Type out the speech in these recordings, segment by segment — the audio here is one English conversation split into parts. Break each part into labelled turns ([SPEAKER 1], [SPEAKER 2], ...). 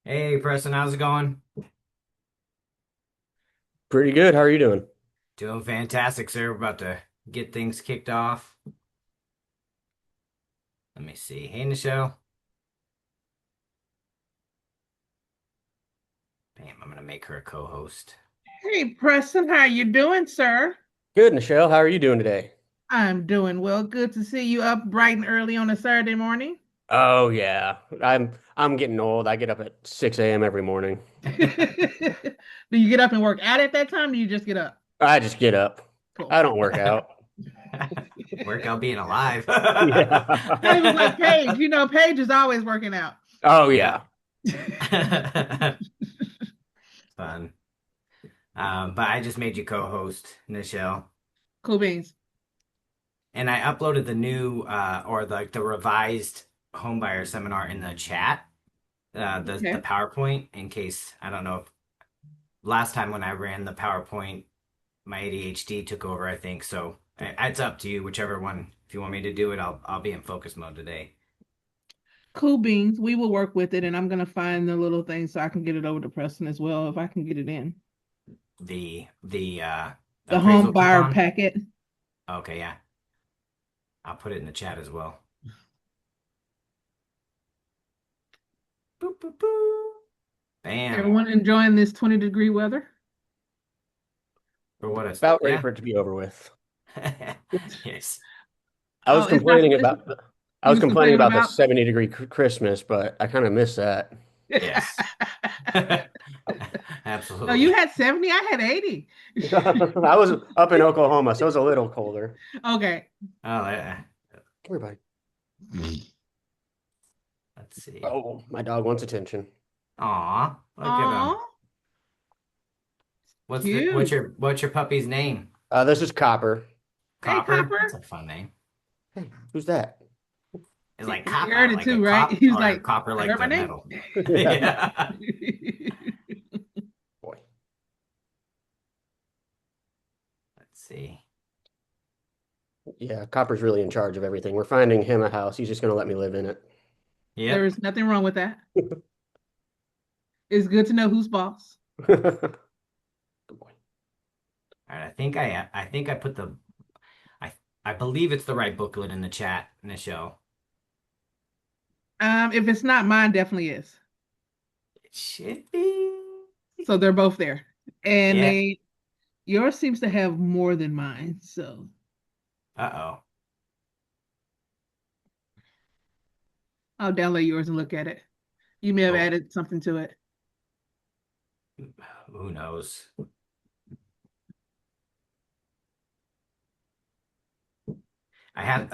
[SPEAKER 1] Hey, Preston, how's it going?
[SPEAKER 2] Pretty good. How are you doing?
[SPEAKER 1] Doing fantastic, sir. We're about to get things kicked off. Let me see. Hey, Nichelle. Bam, I'm gonna make her a co-host.
[SPEAKER 3] Hey, Preston, how you doing, sir?
[SPEAKER 2] Good, Nichelle. How are you doing today?
[SPEAKER 3] I'm doing well. Good to see you up bright and early on a Saturday morning.
[SPEAKER 2] Oh yeah. I'm getting old. I get up at 6 a.m. every morning.
[SPEAKER 3] Do you get up and work out at that time? Or do you just get up?
[SPEAKER 2] I just get up.
[SPEAKER 3] Cool.
[SPEAKER 2] I don't work out.
[SPEAKER 1] Workout being alive.
[SPEAKER 2] Yeah.
[SPEAKER 3] Same as like Paige. You know, Paige is always working out.
[SPEAKER 2] Oh
[SPEAKER 1] Yeah.
[SPEAKER 2] yeah.
[SPEAKER 1] Fun. But I just made you co-host, Nichelle.
[SPEAKER 3] Cool beans.
[SPEAKER 1] And I uploaded the new or the revised Homebuyer seminar in the chat. The
[SPEAKER 3] Okay.
[SPEAKER 1] PowerPoint in case I don't know if last time when I ran the PowerPoint my ADHD took over, I think. So it's up to you, whichever one. If you want me to do it, I'll be in focus mode today.
[SPEAKER 3] Cool beans. We will work with it, and I'm gonna find the little things so I can get it over to Preston as well if I can get it in.
[SPEAKER 1] The
[SPEAKER 3] The home
[SPEAKER 1] appraisal
[SPEAKER 3] buyer
[SPEAKER 1] coupon.
[SPEAKER 3] packet.
[SPEAKER 1] Okay, yeah, I'll put it in the chat as well. Boop boop boop. Bam.
[SPEAKER 3] Everyone enjoying this 20-degree weather?
[SPEAKER 1] For what it's
[SPEAKER 2] About ready
[SPEAKER 1] yeah.
[SPEAKER 2] for it to be over with.
[SPEAKER 1] Yes.
[SPEAKER 2] I was
[SPEAKER 3] Oh, it's not.
[SPEAKER 2] complaining about I
[SPEAKER 3] You
[SPEAKER 2] was
[SPEAKER 3] was
[SPEAKER 2] complaining
[SPEAKER 3] complaining
[SPEAKER 2] about the
[SPEAKER 3] about?
[SPEAKER 2] 70-degree Christmas, but I kind of miss that.
[SPEAKER 1] Yes.
[SPEAKER 3] Oh, you
[SPEAKER 1] Absolutely.
[SPEAKER 3] had 70, I had 80.
[SPEAKER 2] I was up in Oklahoma, so it was a little colder.
[SPEAKER 3] Okay.
[SPEAKER 1] Oh, yeah.
[SPEAKER 2] Come here, buddy.
[SPEAKER 1] Let's see.
[SPEAKER 2] Oh, my dog wants attention.
[SPEAKER 1] Aw, look at
[SPEAKER 3] Aw,
[SPEAKER 1] him. What's
[SPEAKER 3] cute.
[SPEAKER 1] your puppy's name?
[SPEAKER 2] This is Copper.
[SPEAKER 3] Hey,
[SPEAKER 1] Copper?
[SPEAKER 3] Copper.
[SPEAKER 1] That's a fun name.
[SPEAKER 2] Hey, who's that?
[SPEAKER 1] It's like
[SPEAKER 3] He heard
[SPEAKER 1] copper,
[SPEAKER 3] it
[SPEAKER 1] like a
[SPEAKER 3] too, right?
[SPEAKER 1] cop,
[SPEAKER 3] He was
[SPEAKER 1] or
[SPEAKER 3] like,
[SPEAKER 1] copper
[SPEAKER 3] I
[SPEAKER 1] like
[SPEAKER 3] heard my
[SPEAKER 1] the
[SPEAKER 3] name.
[SPEAKER 1] metal.
[SPEAKER 2] Yeah.
[SPEAKER 1] Yeah.
[SPEAKER 2] Boy.
[SPEAKER 1] Let's see.
[SPEAKER 2] Yeah, Copper's really in charge of everything. We're finding him a house. He's just going to let me live in it.
[SPEAKER 3] There
[SPEAKER 1] Yep.
[SPEAKER 3] is nothing wrong with that. It's good to know who's boss.
[SPEAKER 2] Good boy.
[SPEAKER 1] All right. I think I put I I believe it's the right booklet in the chat in the show.
[SPEAKER 3] If it's not mine, definitely is.
[SPEAKER 1] It should be.
[SPEAKER 3] So they're both there. And
[SPEAKER 1] Yeah.
[SPEAKER 3] they yours seems to have more than mine. So
[SPEAKER 1] Uh-oh.
[SPEAKER 3] I'll download yours and look at it. You may have
[SPEAKER 1] Cool.
[SPEAKER 3] added something to it.
[SPEAKER 1] Who knows? I've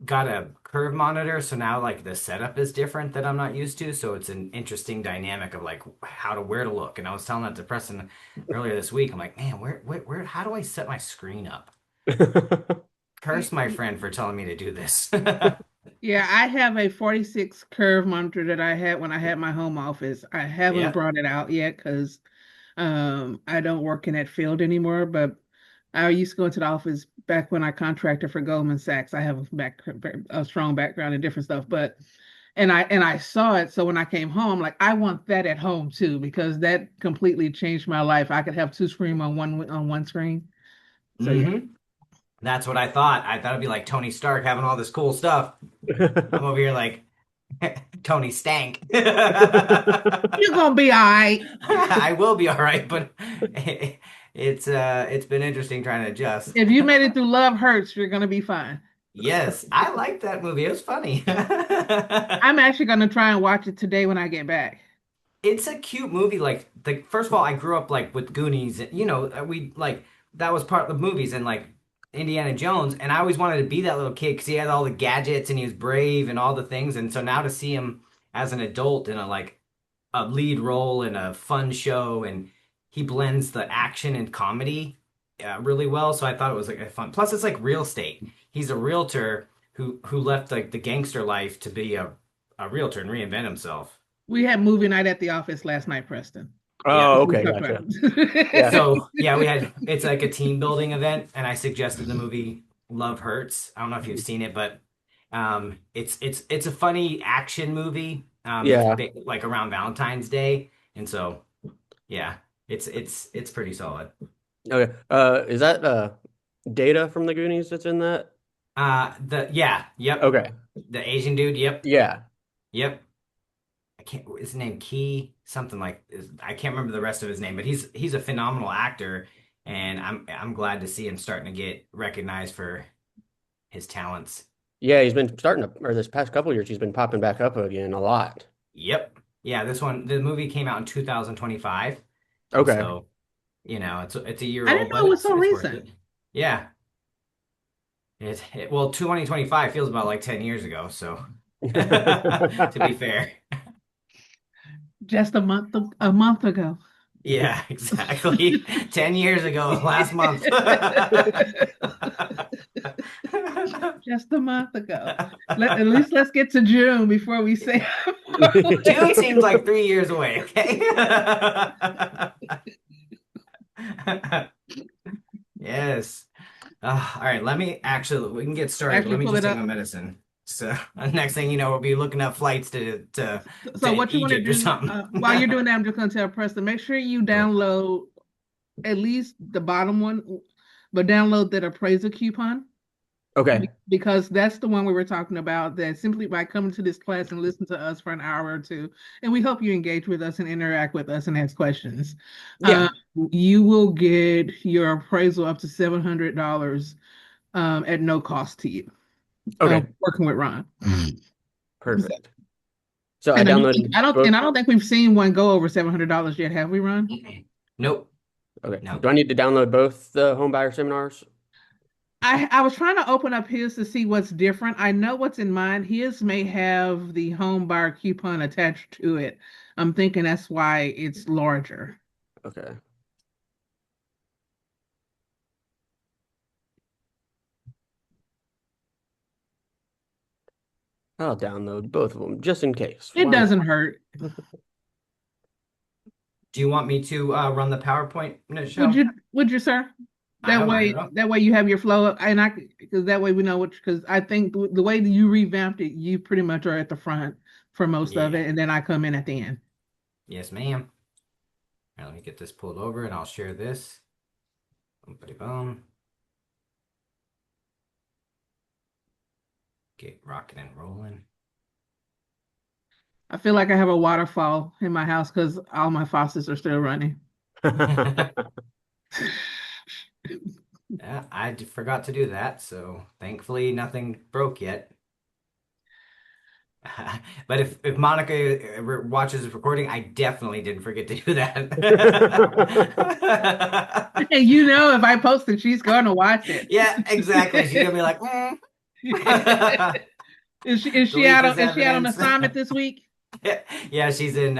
[SPEAKER 1] got a curve monitor, so now like the setup is different that I'm not used to. So it's an interesting dynamic of like where to look. And I was telling that to Preston earlier this week. I'm like, man, how do I set my screen up? Curse my friend for telling me to do this.
[SPEAKER 3] Yeah, I have a 46 curve monitor that I had when I had my home office. I haven't
[SPEAKER 1] Yeah.
[SPEAKER 3] brought it out yet because I don't work in that field anymore, but I used to go into the office back when I contracted for Goldman Sachs. I have a strong background in different stuff, but and I saw it. So when I came home, like I want that at home too, because that completely changed my life. I could have two screen on one screen. So yeah.
[SPEAKER 1] hmm That's what I thought. I thought it'd be like Tony Stark having all this cool stuff. I'm over here like Tony Stank.
[SPEAKER 3] You're gonna be all right.
[SPEAKER 1] I will be all right, but it's been interesting trying to adjust.
[SPEAKER 3] If you made it through Love Hurts, you're gonna be fine.
[SPEAKER 1] Yes, I like that movie. It was funny.
[SPEAKER 3] I'm actually gonna try and watch it today when I get back.
[SPEAKER 1] It's a cute movie. Like first of all, I grew up like with Goonies. You know, we like that was part of the movies and like Indiana Jones. And I always wanted to be that little kid because he had all the gadgets and he was brave and all the things. And so now to see him as an adult in a lead role in a fun show, and he blends the action and comedy really well. So I thought it was like a fun. Plus, it's like real estate. He's a realtor who left like the gangster life to be a realtor and reinvent himself.
[SPEAKER 3] We had movie night at the office last night, Preston.
[SPEAKER 1] Yep.
[SPEAKER 2] Oh,
[SPEAKER 3] We
[SPEAKER 2] okay,
[SPEAKER 3] talked about
[SPEAKER 2] gotcha. Yeah.
[SPEAKER 3] it.
[SPEAKER 1] So yeah, it's like a team building event, and I suggested the movie Love Hurts. I don't know if you've seen it, but it's a funny action movie.
[SPEAKER 2] Yeah.
[SPEAKER 1] like around Valentine's Day, and so yeah, it's pretty solid.
[SPEAKER 2] Okay. Is that Data from the Goonies that's in that?
[SPEAKER 1] Yep,
[SPEAKER 2] Okay.
[SPEAKER 1] the Asian dude. Yep,
[SPEAKER 2] Yeah.
[SPEAKER 1] yep. I can't. His name Key something like I can't remember the rest of his name, but he's a phenomenal actor, and I'm glad to see him starting to get recognized for his talents.
[SPEAKER 2] Yeah, he's been starting to, or this past couple years, he's been popping back up again a lot.
[SPEAKER 1] Yep. Yeah, the movie came out in 2025, and
[SPEAKER 2] Okay.
[SPEAKER 1] so it's a year
[SPEAKER 3] I didn't
[SPEAKER 1] old,
[SPEAKER 3] know
[SPEAKER 1] but
[SPEAKER 3] it was so
[SPEAKER 1] it's worth
[SPEAKER 3] recent.
[SPEAKER 1] it. Yeah. Well, 2025 feels about like 10 years ago, so to be fair.
[SPEAKER 3] Just a month ago.
[SPEAKER 1] Yeah, exactly. 10 years ago, last month.
[SPEAKER 3] Just a month ago. At least let's get to June before we say.
[SPEAKER 1] June seems like 3 years away, okay? Yes. All right, we can get started.
[SPEAKER 3] Actually
[SPEAKER 1] Let me
[SPEAKER 3] pull
[SPEAKER 1] just
[SPEAKER 3] it
[SPEAKER 1] take my
[SPEAKER 3] up.
[SPEAKER 1] medicine. So, next thing you know, we'll be looking up flights
[SPEAKER 3] So
[SPEAKER 1] to
[SPEAKER 3] what you want to
[SPEAKER 1] Egypt or
[SPEAKER 3] do
[SPEAKER 1] something.
[SPEAKER 3] while you're doing that, I'm just going to tell Preston, make sure you download at least the bottom one, but download that appraisal coupon
[SPEAKER 2] Okay.
[SPEAKER 3] because that's the one we were talking about. That simply by coming to this class and listen to us for an hour or two, and we hope you engage with us and interact with us and ask questions.
[SPEAKER 2] Yeah.
[SPEAKER 3] You will get your appraisal up to $700 at no cost to you.
[SPEAKER 2] Okay.
[SPEAKER 3] Working with Ron.
[SPEAKER 2] Perfect. So I
[SPEAKER 3] And
[SPEAKER 2] downloaded both.
[SPEAKER 3] I don't think we've seen one go over $700 yet, have we, Ron?
[SPEAKER 1] Nope.
[SPEAKER 2] Okay.
[SPEAKER 1] No.
[SPEAKER 2] Do I need to download both the home buyer seminars?
[SPEAKER 3] I was trying to open up his to see what's different. I know what's in mine. His may have the home buyer coupon attached to it. I'm thinking that's why it's larger.
[SPEAKER 2] Okay. I'll download both of them just in case.
[SPEAKER 3] It
[SPEAKER 2] Why not?
[SPEAKER 3] doesn't hurt.
[SPEAKER 1] Do you want me to run the PowerPoint, Nichelle?
[SPEAKER 3] Would you, sir?
[SPEAKER 1] I don't mind at all.
[SPEAKER 3] That way you have your flow up, and because that way we know what. Because I think the way that you revamped it, you pretty much are at the front for most of
[SPEAKER 1] Yeah.
[SPEAKER 3] it, and then I come in at the end.
[SPEAKER 1] Yes, ma'am. All right, let me get this pulled over and I'll share this. Boom, boom. Get rocking and rolling.
[SPEAKER 3] I feel like I have a waterfall in my house because all my faucets are still running.
[SPEAKER 1] Yeah, forgot to do that, so thankfully nothing broke yet. But if Monica watches this recording, I definitely didn't forget to do that.
[SPEAKER 3] And you know, if I post it, she's going to watch it.
[SPEAKER 1] Yeah, exactly. She's gonna be like, delete this
[SPEAKER 3] Is she out on
[SPEAKER 1] evidence.
[SPEAKER 3] assignment this week?
[SPEAKER 1] Yeah, she's in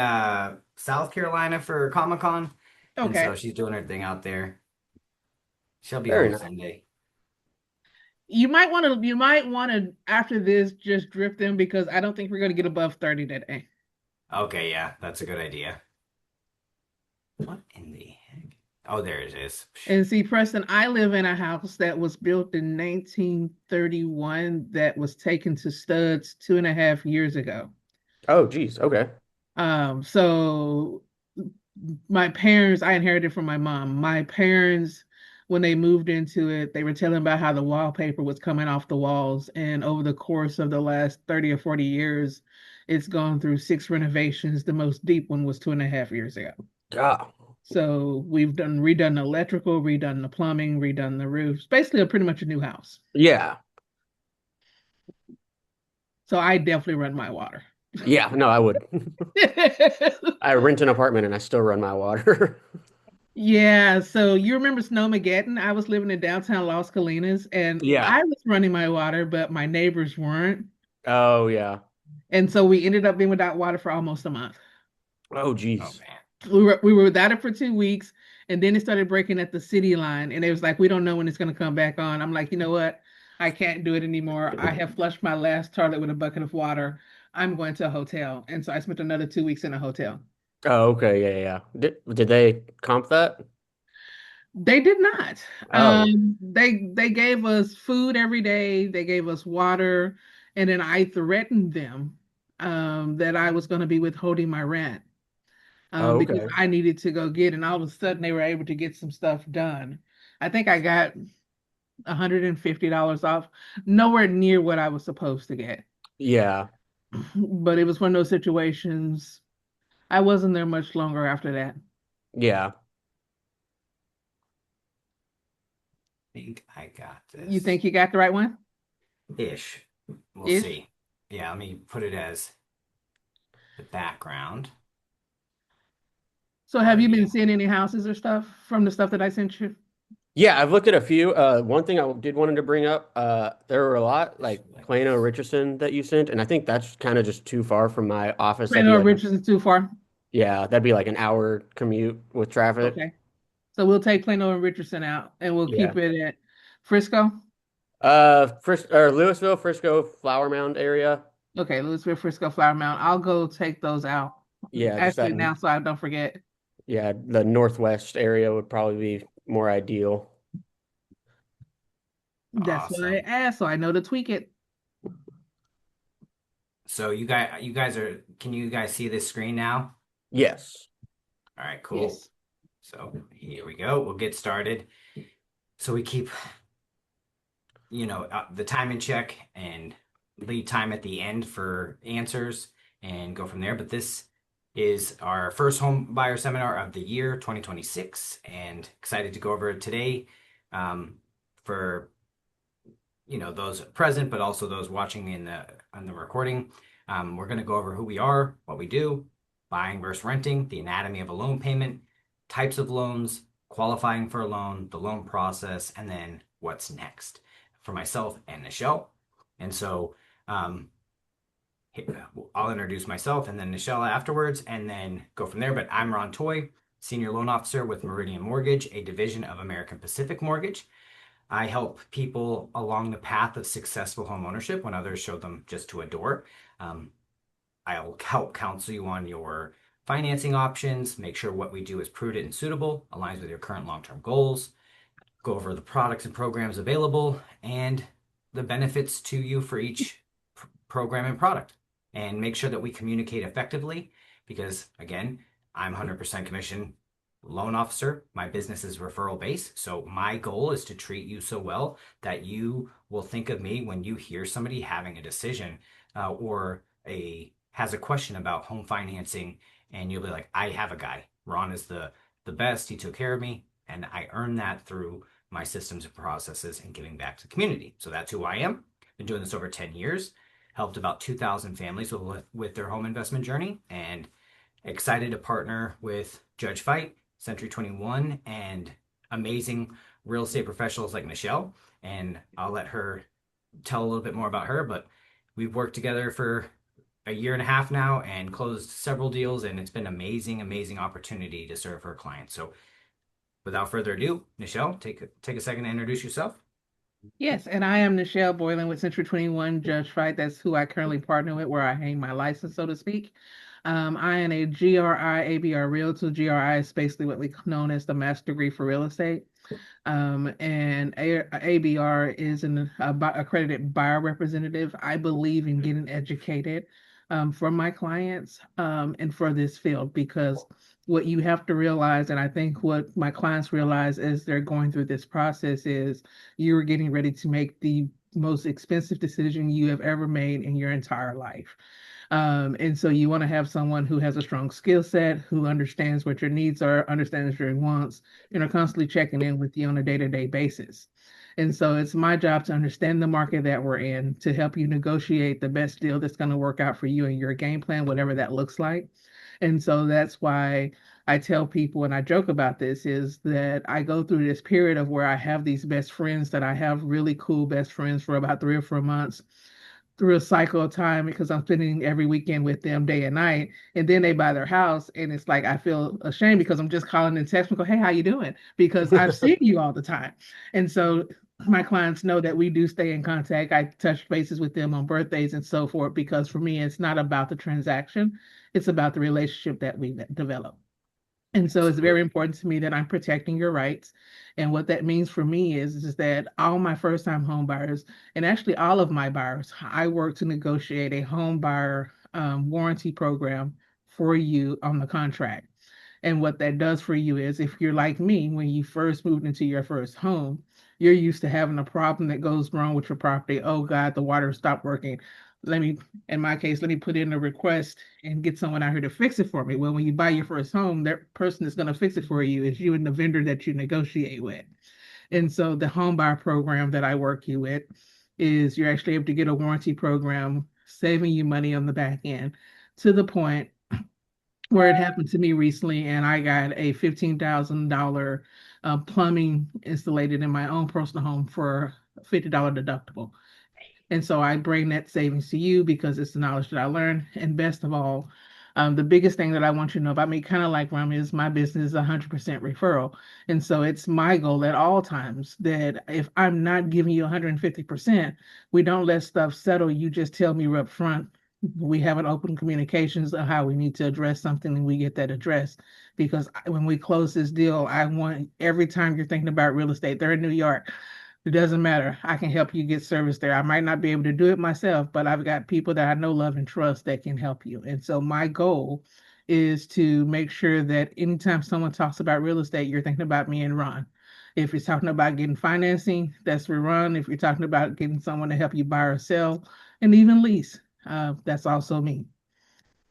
[SPEAKER 1] South Carolina for Comic-Con, and
[SPEAKER 3] Okay.
[SPEAKER 1] so she's doing her thing out there. She'll be
[SPEAKER 2] Very
[SPEAKER 1] home
[SPEAKER 2] nice.
[SPEAKER 1] Sunday.
[SPEAKER 3] You might want to after this just drip them because I don't think we're going to get above 30 today.
[SPEAKER 1] Okay, yeah, that's a good idea. What in the heck? Oh, there it is.
[SPEAKER 3] And see, Preston, I live in a house that was built in 1931 that was taken to studs 2.5 years ago.
[SPEAKER 2] Oh, geez. Okay.
[SPEAKER 3] So my parents, I inherited from my mom. My parents, when they moved into it, they were telling about how the wallpaper was coming off the walls. And over the course of the last 30 or 40 years, it's gone through 6 renovations. The most deep one was 2.5 years ago.
[SPEAKER 2] Ah,
[SPEAKER 3] So we've redone the electrical, redone the plumbing, redone the roofs. Basically, pretty much a new house.
[SPEAKER 2] yeah.
[SPEAKER 3] So I definitely run my water.
[SPEAKER 2] Yeah. No, I would. I rent an apartment and I still run my water.
[SPEAKER 3] Yeah, so you remember Snowmageddon? I was living in downtown Las Colinas and
[SPEAKER 2] Yeah.
[SPEAKER 3] I was running my water, but my neighbors weren't.
[SPEAKER 2] Oh, yeah.
[SPEAKER 3] And so we ended up being without water for almost a month.
[SPEAKER 2] Oh,
[SPEAKER 1] Oh
[SPEAKER 2] geez.
[SPEAKER 1] man.
[SPEAKER 3] We were without it for 2 weeks, and then it started breaking at the city line, and it was like, we don't know when it's going to come back on. I'm like, you know what? I can't do it anymore. I have flushed my last toilet with a bucket of water. I'm going to a hotel. And so I spent another 2 weeks in a hotel.
[SPEAKER 2] Oh, okay. Yeah, yeah. Did they comp that?
[SPEAKER 3] They did not.
[SPEAKER 2] Oh,
[SPEAKER 3] They gave us food every day. They gave us water, and then I threatened them. that I was going to be withholding my rent
[SPEAKER 2] Oh,
[SPEAKER 3] because
[SPEAKER 2] okay.
[SPEAKER 3] I needed to go get, and all of a sudden they were able to get some stuff done. I think I got $150 off, nowhere near what I was supposed to get.
[SPEAKER 2] Yeah.
[SPEAKER 3] But it was one of those situations. I wasn't there much longer after that.
[SPEAKER 2] Yeah.
[SPEAKER 1] Think I got
[SPEAKER 3] You
[SPEAKER 1] this.
[SPEAKER 3] think you got the right one?
[SPEAKER 1] Ish. We'll
[SPEAKER 3] Ish.
[SPEAKER 1] see. Yeah, let me put it as the background.
[SPEAKER 3] So have you been
[SPEAKER 1] Already.
[SPEAKER 3] seeing any houses or stuff from the stuff that I sent you?
[SPEAKER 2] Yeah, I've looked at a few. One thing I did wanted to bring up, there were a lot like
[SPEAKER 1] Select
[SPEAKER 2] Plano
[SPEAKER 1] this.
[SPEAKER 2] Richardson that you sent, and I think that's kind of just too far from my office. That'd
[SPEAKER 3] Plano
[SPEAKER 2] be
[SPEAKER 3] or
[SPEAKER 2] like,
[SPEAKER 3] Richardson too far?
[SPEAKER 2] yeah, that'd be like an hour commute with traffic.
[SPEAKER 3] Okay. So we'll take Plano and Richardson out and we'll
[SPEAKER 2] Yeah.
[SPEAKER 3] keep it at Frisco.
[SPEAKER 2] Louisville, Frisco, Flower Mound area.
[SPEAKER 3] Okay, Louisville, Frisco, Flower Mound. I'll go take those out.
[SPEAKER 2] Yeah, just that.
[SPEAKER 3] Actually, now so I don't forget.
[SPEAKER 2] Yeah, the northwest area would probably be more ideal.
[SPEAKER 3] That's why I
[SPEAKER 1] Awesome.
[SPEAKER 3] asked, so I know to tweak it.
[SPEAKER 1] So you guys are, can you guys see this screen now?
[SPEAKER 2] Yes.
[SPEAKER 1] All right, cool.
[SPEAKER 3] Yes.
[SPEAKER 1] So here we go. We'll get started. So we keep, the time in check and lead time at the end for answers and go from there. But this is our first home buyer seminar of the year 2026, and excited to go over it today, for those present, but also those watching in the on the recording. We're going to go over who we are, what we do, buying versus renting, the anatomy of a loan payment, types of loans, qualifying for a loan, the loan process, and then what's next for myself and Nichelle. And so, um, I'll introduce myself and then Nichelle afterwards, and then go from there. But I'm Ron Toye, Senior Loan Officer with Meridian Mortgage, a division of American Pacific Mortgage. I help people along the path of successful home ownership when others show them just to a door. Um, I'll help counsel you on your financing options, make sure what we do is prudent and suitable, aligns with your current long-term goals, go over the products and programs available, and the benefits to you for each program and product, and make sure that we communicate effectively because, again, I'm 100% commission loan officer. My business is referral based. So my goal is to treat you so well that you will think of me when you hear somebody having a decision, or a has a question about home financing, and you'll be like, I have a guy. Ron is the best. He took care of me, and I earned that through my systems and processes and giving back to the community. So that's who I am. Been doing this over 10 years, helped about 2,000 families with their home investment journey, and excited to partner with Judge Fight, Century 21, and amazing real estate professionals like Nichelle. And I'll let her tell a little bit more about her, but we've worked together for a year and a half now and closed several deals, and it's been amazing, amazing opportunity to serve her clients. So without further ado, Nichelle, take a second to introduce yourself.
[SPEAKER 3] Yes, and I am Nichelle Boyland with Century 21 Judge Fight. That's who I currently partner with, where I hang my license, so to speak. I am a GRI ABR Realtor. GRI is basically what we known as the master degree for real estate. And ABR is an accredited buyer representative. I believe in getting educated for my clients and for this field because what you have to realize, and I think what my clients realize as they're going through this process is you're getting ready to make the most expensive decision you have ever made in your entire life. And so you want to have someone who has a strong skill set, who understands what your needs are, understands your wants, and are constantly checking in with you on a day-to-day basis. And so it's my job to understand the market that we're in, to help you negotiate the best deal that's going to work out for you and your game plan, whatever that looks like. And so that's why I tell people, and I joke about this, is that I go through this period of where I have these best friends that I have really cool best friends for about 3 or 4 months through a cycle of time because I'm spending every weekend with them day and night. And then they buy their house, and it's like I feel ashamed because I'm just calling and texting, go, hey, how you doing? Because I've seen you all the time. And so my clients know that we do stay in contact. I touch bases with them on birthdays and so forth because for me, it's not about the transaction, it's about the relationship that we develop. And so it's very
[SPEAKER 1] Absolutely.
[SPEAKER 3] important to me that I'm protecting your rights. And what that means for me is that all my first time home buyers, and actually all of my buyers, I work to negotiate a home buyer warranty program for you on the contract. And what that does for you is if you're like me, when you first moved into your first home, you're used to having a problem that goes wrong with your property. Oh God, the water stopped working. Let me, in my case, let me put in a request and get someone out here to fix it for me. Well, when you buy your first home, that person that's going to fix it for you is you and the vendor that you negotiate with. And so the home buyer program that I work you with is you're actually able to get a warranty program, saving you money on the back end to the point where it happened to me recently, and I got a $15,000 plumbing installated in my own personal home for $50 deductible. And so I bring that savings to you because it's the knowledge that I learned. And best of all, the biggest thing that I want you to know about me, kind of like Rum, is my business is 100% referral. And so it's my goal at all times that if I'm not giving you 150%, we don't let stuff settle. You just tell me up front. We have an open communications of how we need to address something and we get that addressed. Because when we close this deal, I want every time you're thinking about real estate, they're in New York. It doesn't matter. I can help you get service there. I might not be able to do it myself, but I've got people that I know, love, and trust that can help you. And so my goal is to make sure that anytime someone talks about real estate, you're thinking about me and Ron. If you're talking about getting financing, that's for Ron. If you're talking about getting someone to help you buy or sell, and even lease, that's also me.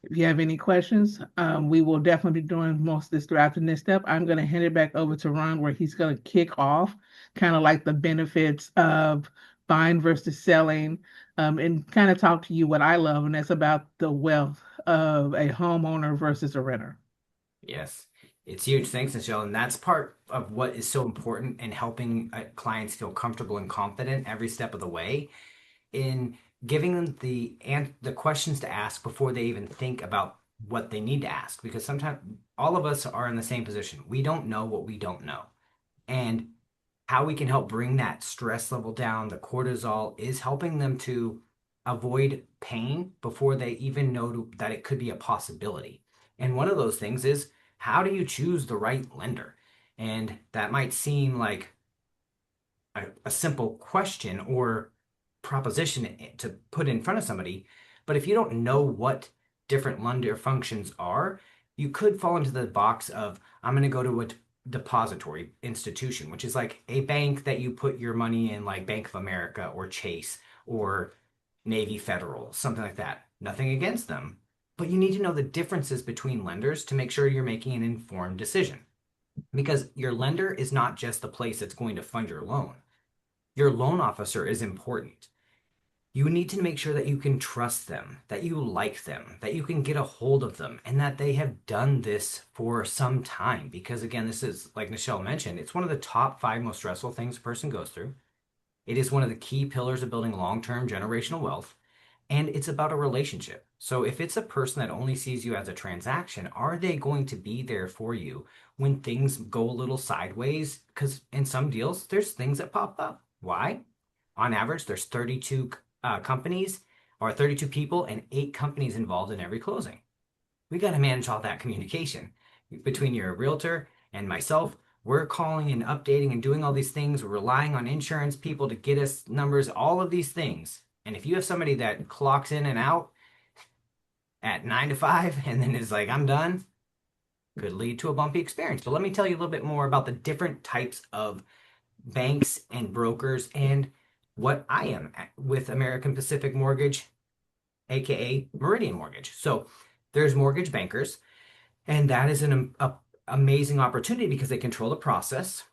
[SPEAKER 3] If you have any questions, we will definitely be doing most of this throughout the next step. I'm going to hand it back over to Ron, where he's going to kick off kind of like the benefits of buying versus selling, and kind of talk to you what I love, and that's about the wealth of a homeowner versus a renter.
[SPEAKER 1] Yes, it's huge. Thanks, Nichelle. And that's part of what is so important in helping clients feel comfortable and confident every step of the way, in giving them the questions to ask before they even think about what they need to ask. Because sometimes all of us are in the same position. We don't know what we don't know. And how we can help bring that stress level down, the cortisol, is helping them to avoid pain before they even know that it could be a possibility. And one of those things is, how do you choose the right lender? And that might seem like a simple question or proposition to put in front of somebody, but if you don't know what different lender functions are, you could fall into the box of, I'm going to go to a depository institution, which is like a bank that you put your money in, like Bank of America or Chase or Navy Federal, something like that. Nothing against them, but you need to know the differences between lenders to make sure you're making an informed decision. Because your lender is not just the place that's going to fund your loan. Your loan officer is important. You need to make sure that you can trust them, that you like them, that you can get a hold of them, and that they have done this for some time. Because again, this is, like Nichelle mentioned, it's one of the top 5 most stressful things a person goes through. It is one of the key pillars of building long-term generational wealth, and it's about a relationship. So if it's a person that only sees you as a transaction, are they going to be there for you when things go a little sideways? Because in some deals, there's things that pop up. Why? On average, there's 32 companies or 32 people and 8 companies involved in every closing. We got to manage all that communication between your realtor and myself. We're calling and updating and doing all these things. We're relying on insurance people to get us numbers, all of these things. And if you have somebody that clocks in and out at 9 to 5 and then is like, I'm done, could lead to a bumpy experience. But let me tell you a little bit more about the different types of banks and brokers and what I am with American Pacific Mortgage, aka Meridian Mortgage. So there's mortgage bankers, and that is an amazing opportunity because they control the process.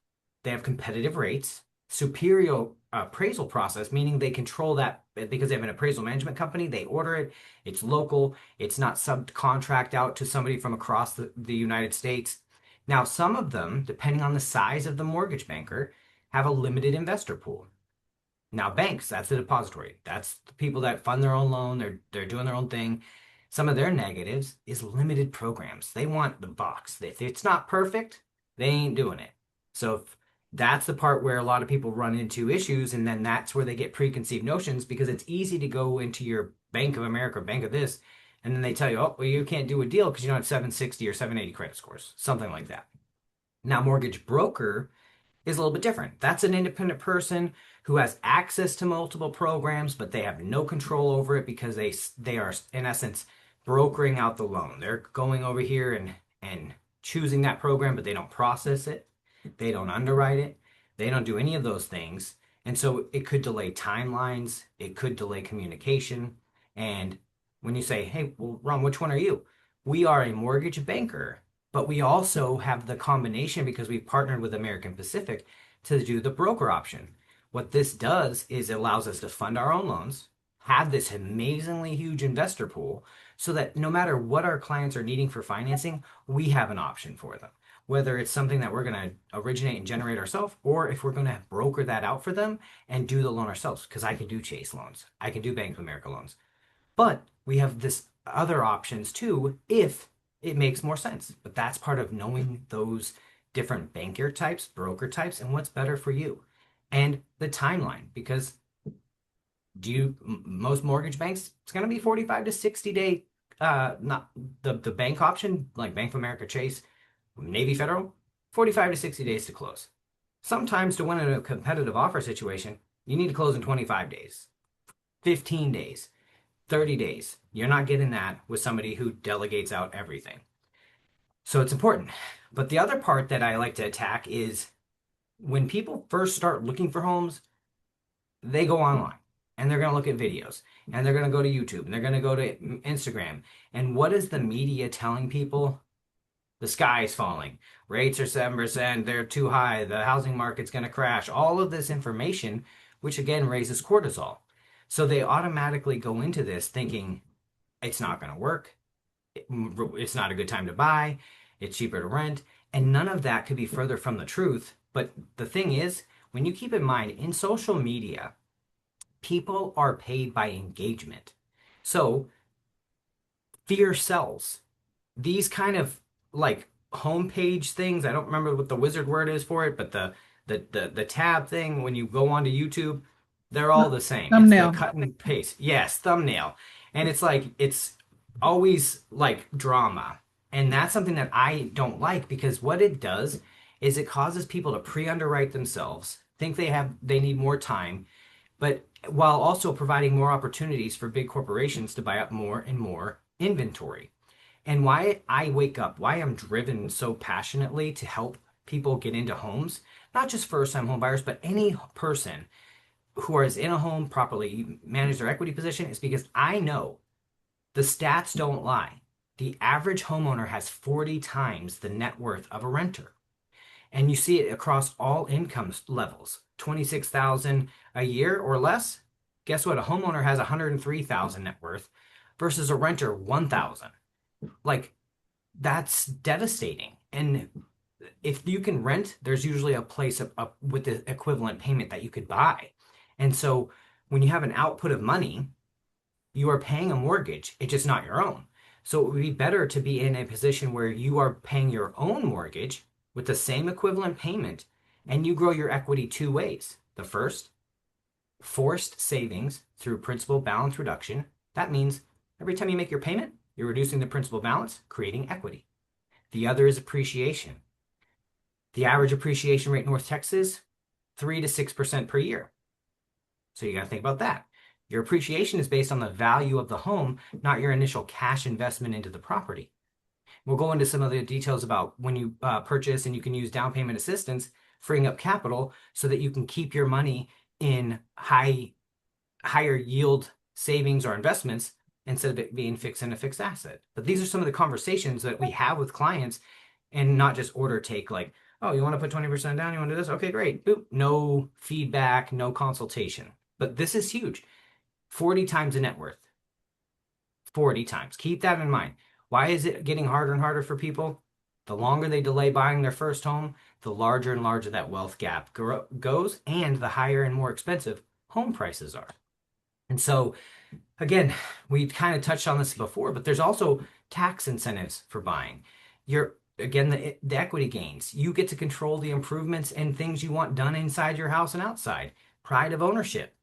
[SPEAKER 1] They have competitive rates, superior appraisal process, meaning they control that because they have an appraisal management company. They order it. It's local. It's not subcontract out to somebody from across the United States. Now, some of them, depending on the size of the mortgage banker, have a limited investor pool. Now, banks, that's the depository. That's the people that fund their own loan. They're doing their own thing. Some of their negatives is limited programs. They want the box. If it's not perfect, they ain't doing it. So that's the part where a lot of people run into issues, and then that's where they get preconceived notions, because it's easy to go into your Bank of America, Bank of this, and then they tell you, oh, well, you can't do a deal because you don't have 760 or 780 credit scores, something like that. Now, mortgage broker is a little bit different. That's an independent person who has access to multiple programs, but they have no control over it because they are in essence brokering out the loan. They're going over here and choosing that program, but they don't process it, they don't underwrite it, they don't do any of those things. And so it could delay timelines, it could delay communication. And when you say, hey, well, Ron, which one are you? We are a mortgage banker, but we also have the combination because we've partnered with American Pacific to do the broker option. What this does is it allows us to fund our own loans, have this amazingly huge investor pool, so that no matter what our clients are needing for financing, we have an option for them. Whether it's something that we're going to originate and generate ourselves, or if we're going to broker that out for them and do the loan ourselves, because I can do Chase loans, I can do Bank of America loans. But we have this other options too if it makes more sense. But that's part of knowing those different banker types, broker types, and what's better for you. And the timeline, because most mortgage banks, it's going to be 45 to 60 day, not the bank option, like Bank of America, Chase, Navy Federal, 45 to 60 days to close. Sometimes to win in a competitive offer situation, you need to close in 25 days, 15 days, 30 days. You're not getting that with somebody who delegates out everything. So it's important. But the other part that I like to attack is when people first start looking for homes, they go online and they're going to look at videos and they're going to go to YouTube and they're going to go to Instagram. And what is the media telling people? The sky is falling. Rates are 7%. They're too high. The housing market's going to crash. All of this information, which again raises cortisol. So they automatically go into this thinking it's not going to work. It's not a good time to buy. It's cheaper to rent. And none of that could be further from the truth. But the thing is, when you keep in mind, in social media, people are paid by engagement. So fear sells. These kind of like homepage things, I don't remember what the wizard word is for it, but the tab thing when you go onto YouTube, they're all the same.
[SPEAKER 3] Thumbnail.
[SPEAKER 1] It's the cut and paste. Yes, thumbnail. And it's like it's always like drama. And that's something that I don't like because what it does is it causes people to pre-underwrite themselves, think they need more time, but while also providing more opportunities for big corporations to buy up more and more inventory. And why I wake up, why I'm driven so passionately to help people get into homes, not just first-time home buyers, but any person who is in a home, properly manage their equity position, is because I know the stats don't lie. The average homeowner has 40 times the net worth of a renter. And you see it across all income levels. 26,000 a year or less. Guess what? A homeowner has 103,000 net worth versus a renter 1,000. Like, that's devastating. And if you can rent, there's usually a place with the equivalent payment that you could buy. And so when you have an output of money, you are paying a mortgage. It's just not your own. So it would be better to be in a position where you are paying your own mortgage with the same equivalent payment and you grow your equity two ways. The first, forced savings through principal balance reduction. That means every time you make your payment, you're reducing the principal balance, creating equity. The other is appreciation. The average appreciation rate in North Texas, 3 to 6% per year. So you got to think about that. Your appreciation is based on the value of the home, not your initial cash investment into the property. We'll go into some of the details about when you purchase and you can use down payment assistance, freeing up capital so that you can keep your money in higher yield savings or investments instead of it being fixed in a fixed asset. But these are some of the conversations that we have with clients and not just order take like, oh, you want to put 20% down? You want to do this? Okay, great. Boop. No feedback, no consultation. But this is huge. 40 times the net worth. 40 times. Keep that in mind. Why is it getting harder and harder for people? The longer they delay buying their first home, the larger and larger that wealth gap goes, and the higher and more expensive home prices are. And so, again, we kind of touched on this before, but there's also tax incentives for buying. The equity gains. You get to control the improvements and things you want done inside your house and outside. Pride of ownership.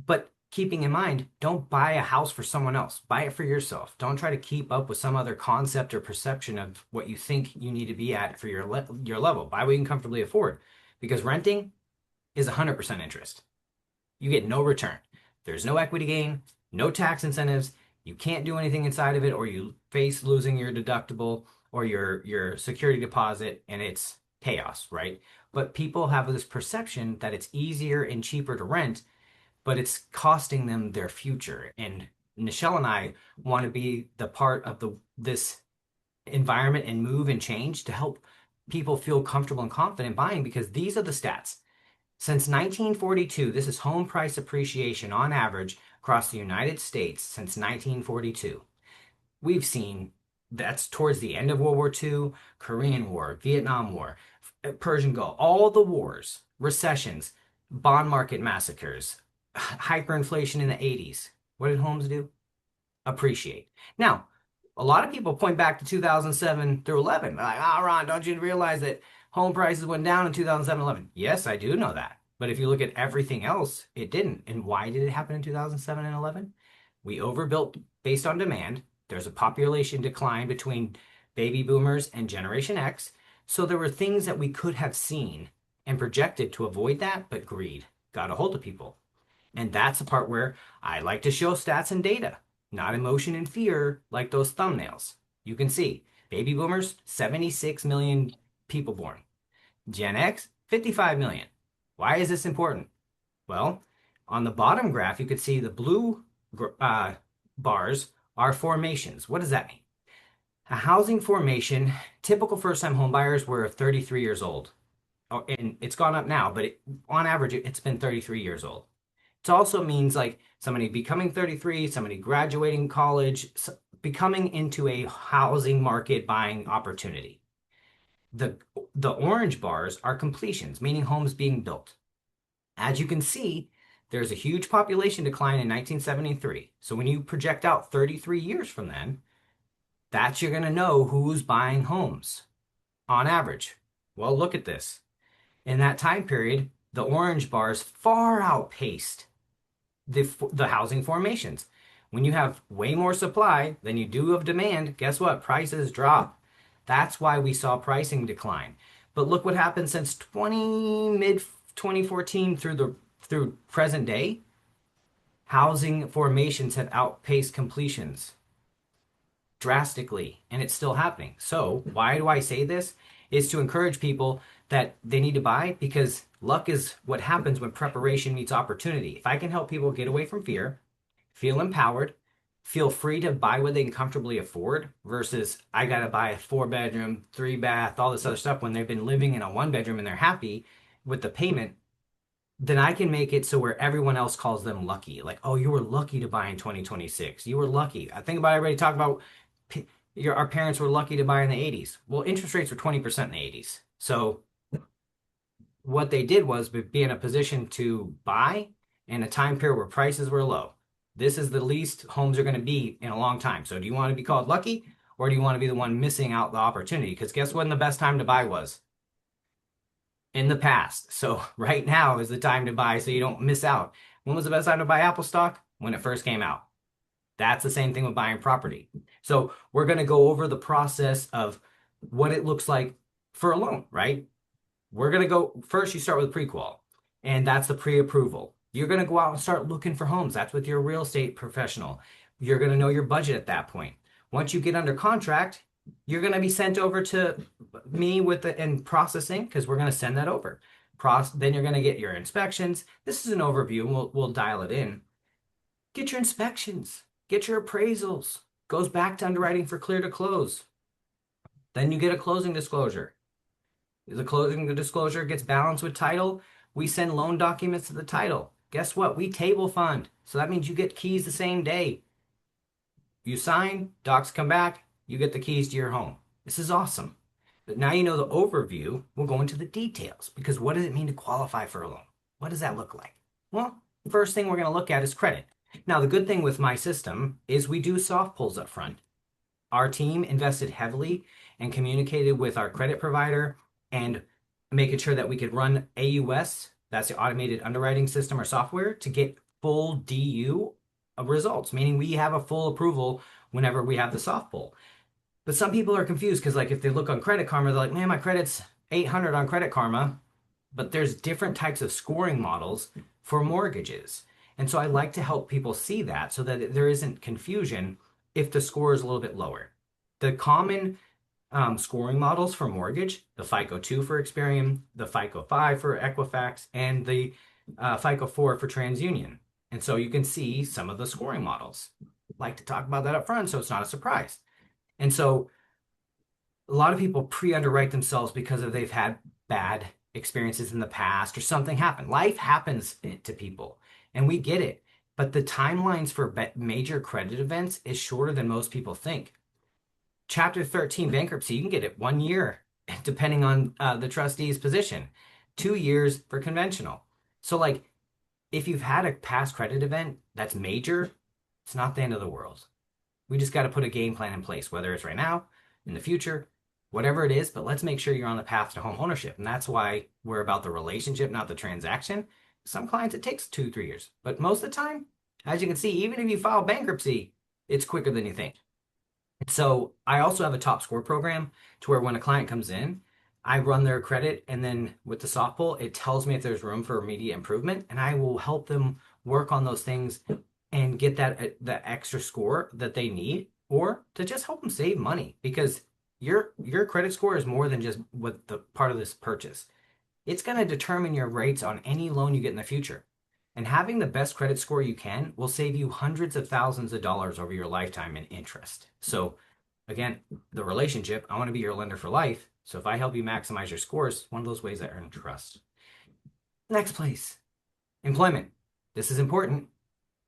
[SPEAKER 1] But keeping in mind, don't buy a house for someone else. Buy it for yourself. Don't try to keep up with some other concept or perception of what you think you need to be at for your level. Buy what you can comfortably afford. because renting is 100% interest. You get no return. There's no equity gain, no tax incentives. You can't do anything inside of it, or you face losing your deductible or your security deposit, and it's chaos, right? But people have this perception that it's easier and cheaper to rent, but it's costing them their future. And Nichelle and I want to be the part of this environment and move and change to help people feel comfortable and confident buying, because these are the stats. Since 1942, this is home price appreciation on average across the United States since 1942. We've seen that's towards the end of World War II, Korean War, Vietnam War, Persian Gulf, all the wars, recessions, bond market massacres, hyperinflation in the 80s. What did homes do? Appreciate. Now, a lot of people point back to 2007 through 11. Like, Ron, don't you realize that home prices went down in 2007-11? Yes, I do know that. But if you look at everything else, it didn't. And why did it happen in 2007 and 11? We overbuilt based on demand. There's a population decline between baby boomers and Generation X. So there were things that we could have seen and projected to avoid that, but greed got a hold of people. And that's the part where I like to show stats and data, not emotion and fear like those thumbnails. You can see baby boomers, 76 million people born. Gen X, 55 million. Why is this important? Well, on the bottom graph, you could see the blue bars are formations. What does that mean? A housing formation, typical first-time home buyers were 33 years old. Oh, and it's gone up now, but on average, it's been 33 years old. It also means like somebody becoming 33, somebody graduating college, becoming into a housing market buying opportunity. The orange bars are completions, meaning homes being built. As you can see, there's a huge population decline in 1973. So when you project out 33 years from then, that's you're going to know who's buying homes on average. Well, look at this. In that time period, the orange bars far outpaced the housing formations. When you have way more supply than you do of demand, guess what? Prices drop. That's why we saw pricing decline. But look what happened since mid 2014 through present day. Housing formations have outpaced completions drastically, and it's still happening. So why do I say this? Is to encourage people that they need to buy, because luck is what happens when preparation meets opportunity. If I can help people get away from fear, feel empowered, feel free to buy what they can comfortably afford versus I got to buy a 4-bedroom, 3-bath, all this other stuff when they've been living in a 1-bedroom and they're happy with the payment, then I can make it so where everyone else calls them lucky. Like, oh, you were lucky to buy in 2026. You were lucky. I think about everybody talk about our parents were lucky to buy in the 80s. Well, interest rates were 20% in the 80s. So what they did was be in a position to buy in a time period where prices were low. This is the least homes are going to be in a long time. So do you want to be called lucky, or do you want to be the one missing out the opportunity? Because guess when the best time to buy was? In the past. So right now is the time to buy so you don't miss out. When was the best time to buy Apple stock? When it first came out. That's the same thing with buying property. So we're going to go over the process of what it looks like for a loan, right? We're going to go first, you start with pre-qual, and that's the pre-approval. You're going to go out and start looking for homes. That's with your real estate professional. You're going to know your budget at that point. Once you get under contract, you're going to be sent over to me and processing, because we're going to send that over. Then you're going to get your inspections. This is an overview, and we'll dial it in. Get your inspections. Get your appraisals. Goes back to underwriting for clear to close. Then you get a closing disclosure. The closing disclosure gets balanced with title. We send loan documents to the title. Guess what? We table fund. So that means you get keys the same day. You sign, docs come back, you get the keys to your home. This is awesome. But now you know the overview. We'll go into the details, because what does it mean to qualify for a loan? What does that look like? Well, the first thing we're going to look at is credit. Now, the good thing with my system is we do soft pulls up front. Our team invested heavily and communicated with our credit provider and making sure that we could run AUS, that's the automated underwriting system or software, to get full DU results, meaning we have a full approval whenever we have the soft pull. But some people are confused because, like, if they look on Credit Karma, they're like, man, my credit's 800 on Credit Karma. but there's different types of scoring models for mortgages. And so I like to help people see that so that there isn't confusion if the score is a little bit lower. The common scoring models for mortgage, the FICO 2 for Experian, the FICO 5 for Equifax, and the FICO 4 for TransUnion. And so you can see some of the scoring models. Like to talk about that up front so it's not a surprise. And so a lot of people pre-underwrite themselves because they've had bad experiences in the past or something happened. Life happens to people, and we get it. But the timelines for major credit events is shorter than most people think. Chapter 13 bankruptcy, you can get it 1 year, depending on the trustee's position, 2 years for conventional. So, like, if you've had a past credit event that's major, it's not the end of the world. We just got to put a game plan in place, whether it's right now, in the future, whatever it is, but let's make sure you're on the path to home ownership. And that's why we're about the relationship, not the transaction. Some clients, it takes 2, 3 years, but most of the time, as you can see, even if you file bankruptcy, it's quicker than you think. So I also have a top score program to where when a client comes in, I run their credit, and then with the soft pull, it tells me if there's room for immediate improvement, and I will help them work on those things and get that extra score that they need, or to just help them save money, because your credit score is more than just what the part of this purchase. It's going to determine your rates on any loan you get in the future. And having the best credit score you can will save you hundreds of thousands of dollars over your lifetime in interest. So again, the relationship, I want to be your lender for life. So if I help you maximize your scores, one of those ways I earn trust. Next place, employment. This is important.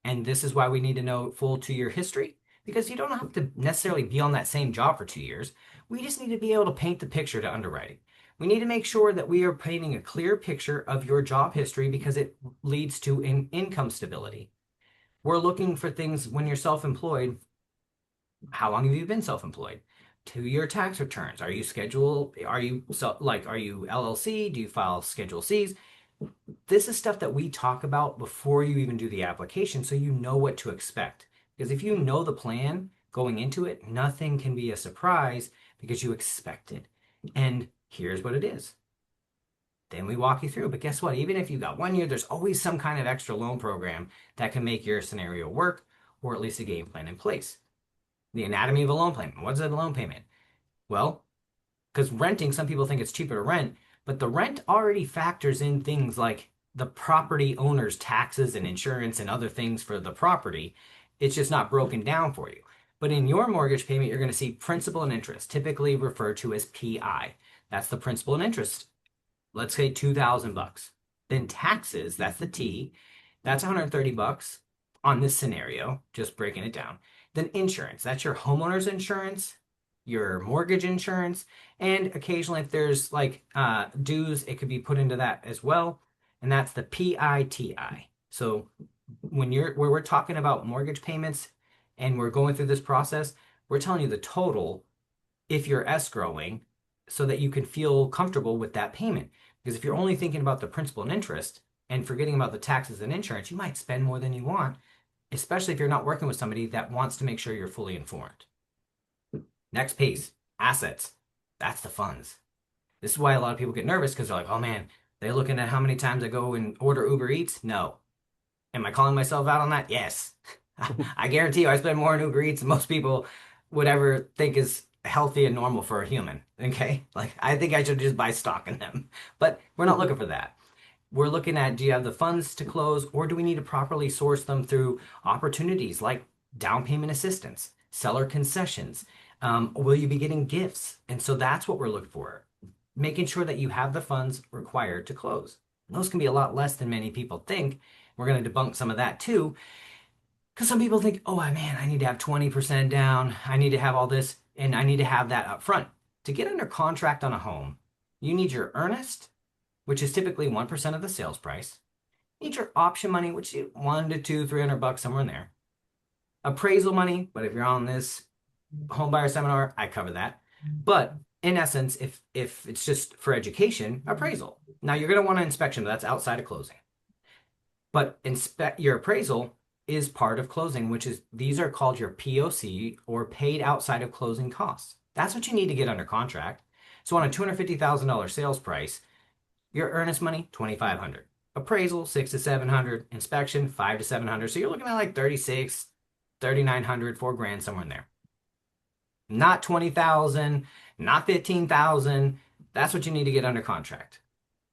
[SPEAKER 1] And this is why we need to know full 2-year history, because you don't have to necessarily be on that same job for 2 years. We just need to be able to paint the picture to underwriting. We need to make sure that we are painting a clear picture of your job history because it leads to income stability. We're looking for things when you're self-employed. How long have you been self-employed? 2-year tax returns. Are you scheduled? Are you LLC? Do you file Schedule Cs? This is stuff that we talk about before you even do the application, so you know what to expect. Because if you know the plan going into it, nothing can be a surprise because you expect it. And here's what it is. Then we walk you through. But guess what? Even if you got 1 year, there's always some kind of extra loan program that can make your scenario work, or at least a game plan in place. The anatomy of a loan payment. What is a loan payment? Well, because renting, some people think it's cheaper to rent, but the rent already factors in things like the property owner's taxes and insurance and other things for the property. It's just not broken down for you. But in your mortgage payment, you're going to see principal and interest, typically referred to as PI. That's the principal and interest. Let's say $2,000. Then taxes, that's the T. That's $130 on this scenario, just breaking it down. Then insurance, that's your homeowner's insurance, your mortgage insurance, and occasionally if there's like dues, it could be put into that as well. And that's the PITI. So when we're talking about mortgage payments and we're going through this process, we're telling you the total if you're escrowing so that you can feel comfortable with that payment. Because if you're only thinking about the principal and interest and forgetting about the taxes and insurance, you might spend more than you want, especially if you're not working with somebody that wants to make sure you're fully informed. Next piece, assets. That's the funds. This is why a lot of people get nervous because they're like, oh man, they're looking at how many times I go and order Uber Eats. No. Am I calling myself out on that? Yes. I guarantee you I spend more on Uber Eats than most people would ever think is healthy and normal for a human. Okay? Like, I think I should just buy stock in them. But we're not looking for that. We're looking at, do you have the funds to close, or do we need to properly source them through opportunities like down payment assistance, seller concessions? Will you be getting gifts? And so that's what we're looking for. Making sure that you have the funds required to close. And those can be a lot less than many people think. We're going to debunk some of that too. Because some people think, oh man, I need to have 20% down. I need to have all this, and I need to have that up front. To get under contract on a home, you need your earnest, which is typically 1% of the sales price. You need your option money, which is $100 to $300, somewhere in there. Appraisal money, but if you're on this Homebuyer seminar, I cover that. But in essence, if it's just for education, appraisal. Now you're going to want an inspection, but that's outside of closing. But your appraisal is part of closing, which is, these are called your POC, or paid outside of closing costs. That's what you need to get under contract. So on a $250,000 sales price, Your earnest money, 2,500. Appraisal, 6 to 700. Inspection, 5 to 700. So you're looking at like 36, 3,900, 4 grand, somewhere in there. Not 20,000, not 15,000. That's what you need to get under contract.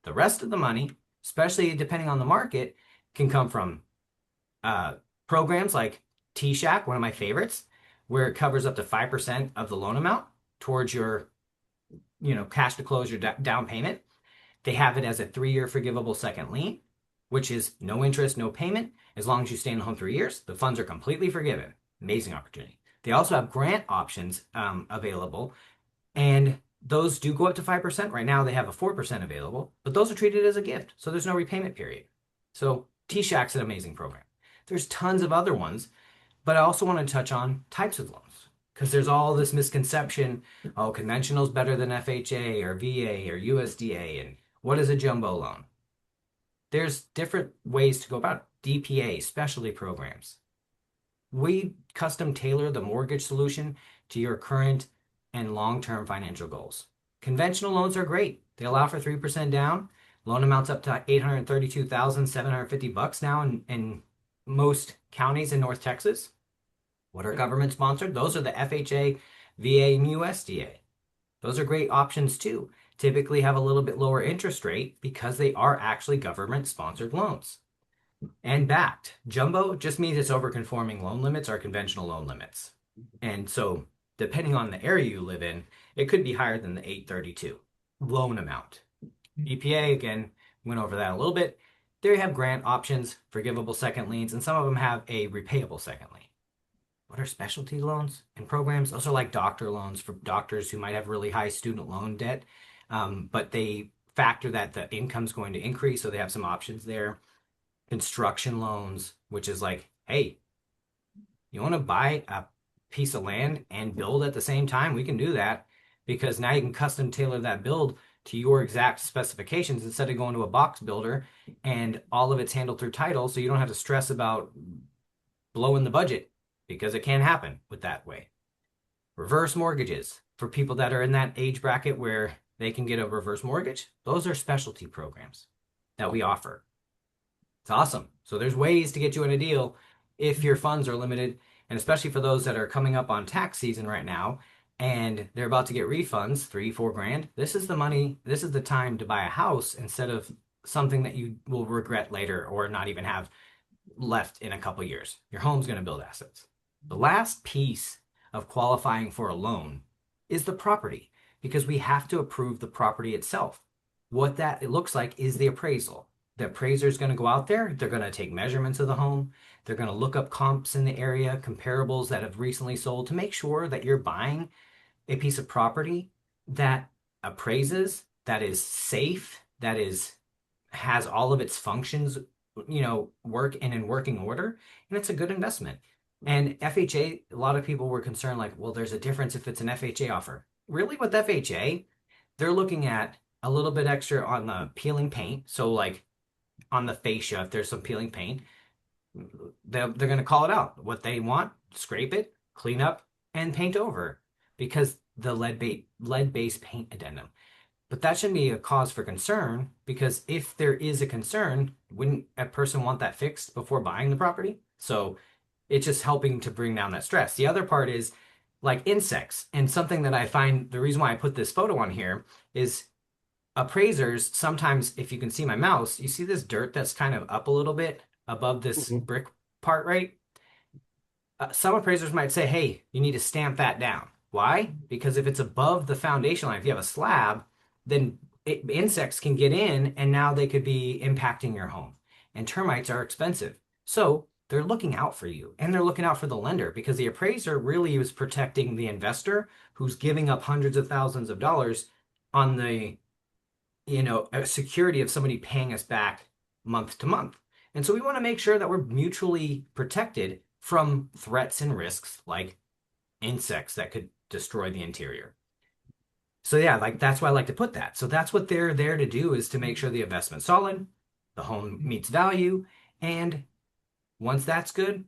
[SPEAKER 1] The rest of the money, especially depending on the market, can come from programs like T-Shack, one of my favorites, where it covers up to 5% of the loan amount towards your, cash to close your down payment. They have it as a 3-year forgivable second lien, which is no interest, no payment. As long as you stay in the home 3 years, the funds are completely forgiven. Amazing opportunity. They also have grant options available, and those do go up to 5%. Right now, they have a 4% available, but those are treated as a gift, so there's no repayment period. So T-Shack's an amazing program. There's tons of other ones, but I also want to touch on types of loans because there's all this misconception, oh, conventional is better than FHA or VA or USDA, and what is a jumbo loan? There's different ways to go about it. DPA, specialty programs. We custom tailor the mortgage solution to your current and long-term financial goals. Conventional loans are great. They allow for 3% down. Loan amounts up to $832,750 now in most counties in North Texas. What are government sponsored? Those are the FHA, VA, and USDA. Those are great options too. Typically have a little bit lower interest rate because they are actually government sponsored loans. And backed. Jumbo just means it's over-conforming loan limits or conventional loan limits. And so depending on the area you live in, it could be higher than the 832 loan amount. EPA, again, went over that a little bit. They have grant options, forgivable second liens, and some of them have a repayable second lien. What are specialty loans and programs? Those are like doctor loans for doctors who might have really high student loan debt, but they factor that the income's going to increase, so they have some options there. Construction loans, which is like, hey, you want to buy a piece of land and build at the same time? We can do that because now you can custom tailor that build to your exact specifications instead of going to a box builder and all of it's handled through title, so you don't have to stress about blowing the budget because it can happen with that way. Reverse mortgages for people that are in that age bracket where they can get a reverse mortgage. Those are specialty programs that we offer. It's awesome. So there's ways to get you in a deal if your funds are limited, and especially for those that are coming up on tax season right now and they're about to get refunds, 3-4 grand. This is the money, this is the time to buy a house instead of something that you will regret later or not even have left in a couple years. Your home's going to build assets. The last piece of qualifying for a loan is the property, because we have to approve the property itself. What that it looks like is the appraisal. The appraiser is going to go out there. They're going to take measurements of the home. They're going to look up comps in the area, comparables that have recently sold to make sure that you're buying a piece of property that appraises, that is safe, that has all of its functions, work and in working order, and it's a good investment. And FHA, a lot of people were concerned like, well, there's a difference if it's an FHA offer. Really, with FHA, they're looking at a little bit extra on the peeling paint. So like on the fascia, if there's some peeling paint, they're going to call it out. What they want, scrape it, clean up, and paint over, because the lead-based paint addendum. But that shouldn't be a cause for concern, because if there is a concern, wouldn't a person want that fixed before buying the property? So it's just helping to bring down that stress. The other part is like insects, and something that I find, the reason why I put this photo on here is appraisers, sometimes if you can see my mouse, you see this dirt that's kind of up a little bit above this brick part, right? Some appraisers might say, hey, you need to stamp that down. Why? Because if it's above the foundation line, if you have a slab, then insects can get in and now they could be impacting your home. And termites are expensive. So they're looking out for you, and they're looking out for the lender, because the appraiser really is protecting the investor who's giving up hundreds of thousands of dollars on the security of somebody paying us back month to month. And so we want to make sure that we're mutually protected from threats and risks like insects that could destroy the interior. So yeah, like that's why I like to put that. So that's what they're there to do, is to make sure the investment's solid, the home meets value, and once that's good,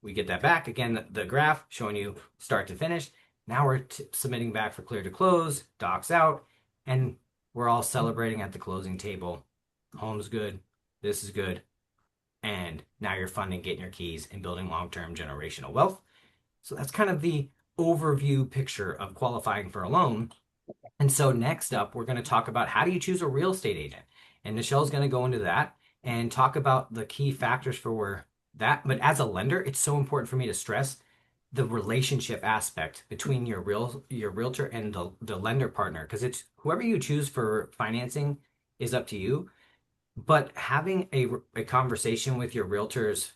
[SPEAKER 1] we get that back. Again, the graph showing you start to finish. Now we're submitting back for clear to close, docs out, and we're all celebrating at the closing table. Home's good. This is good. And now you're funding getting your keys and building long-term generational wealth. So that's kind of the overview picture of qualifying for a loan. And so next up, we're going to talk about how do you choose a real estate agent? And Nichelle's going to go into that and talk about the key factors for where that. But as a lender, it's so important for me to stress the relationship aspect between your realtor and the lender partner, because it's whoever you choose for financing is up to you. But having a conversation with your realtor's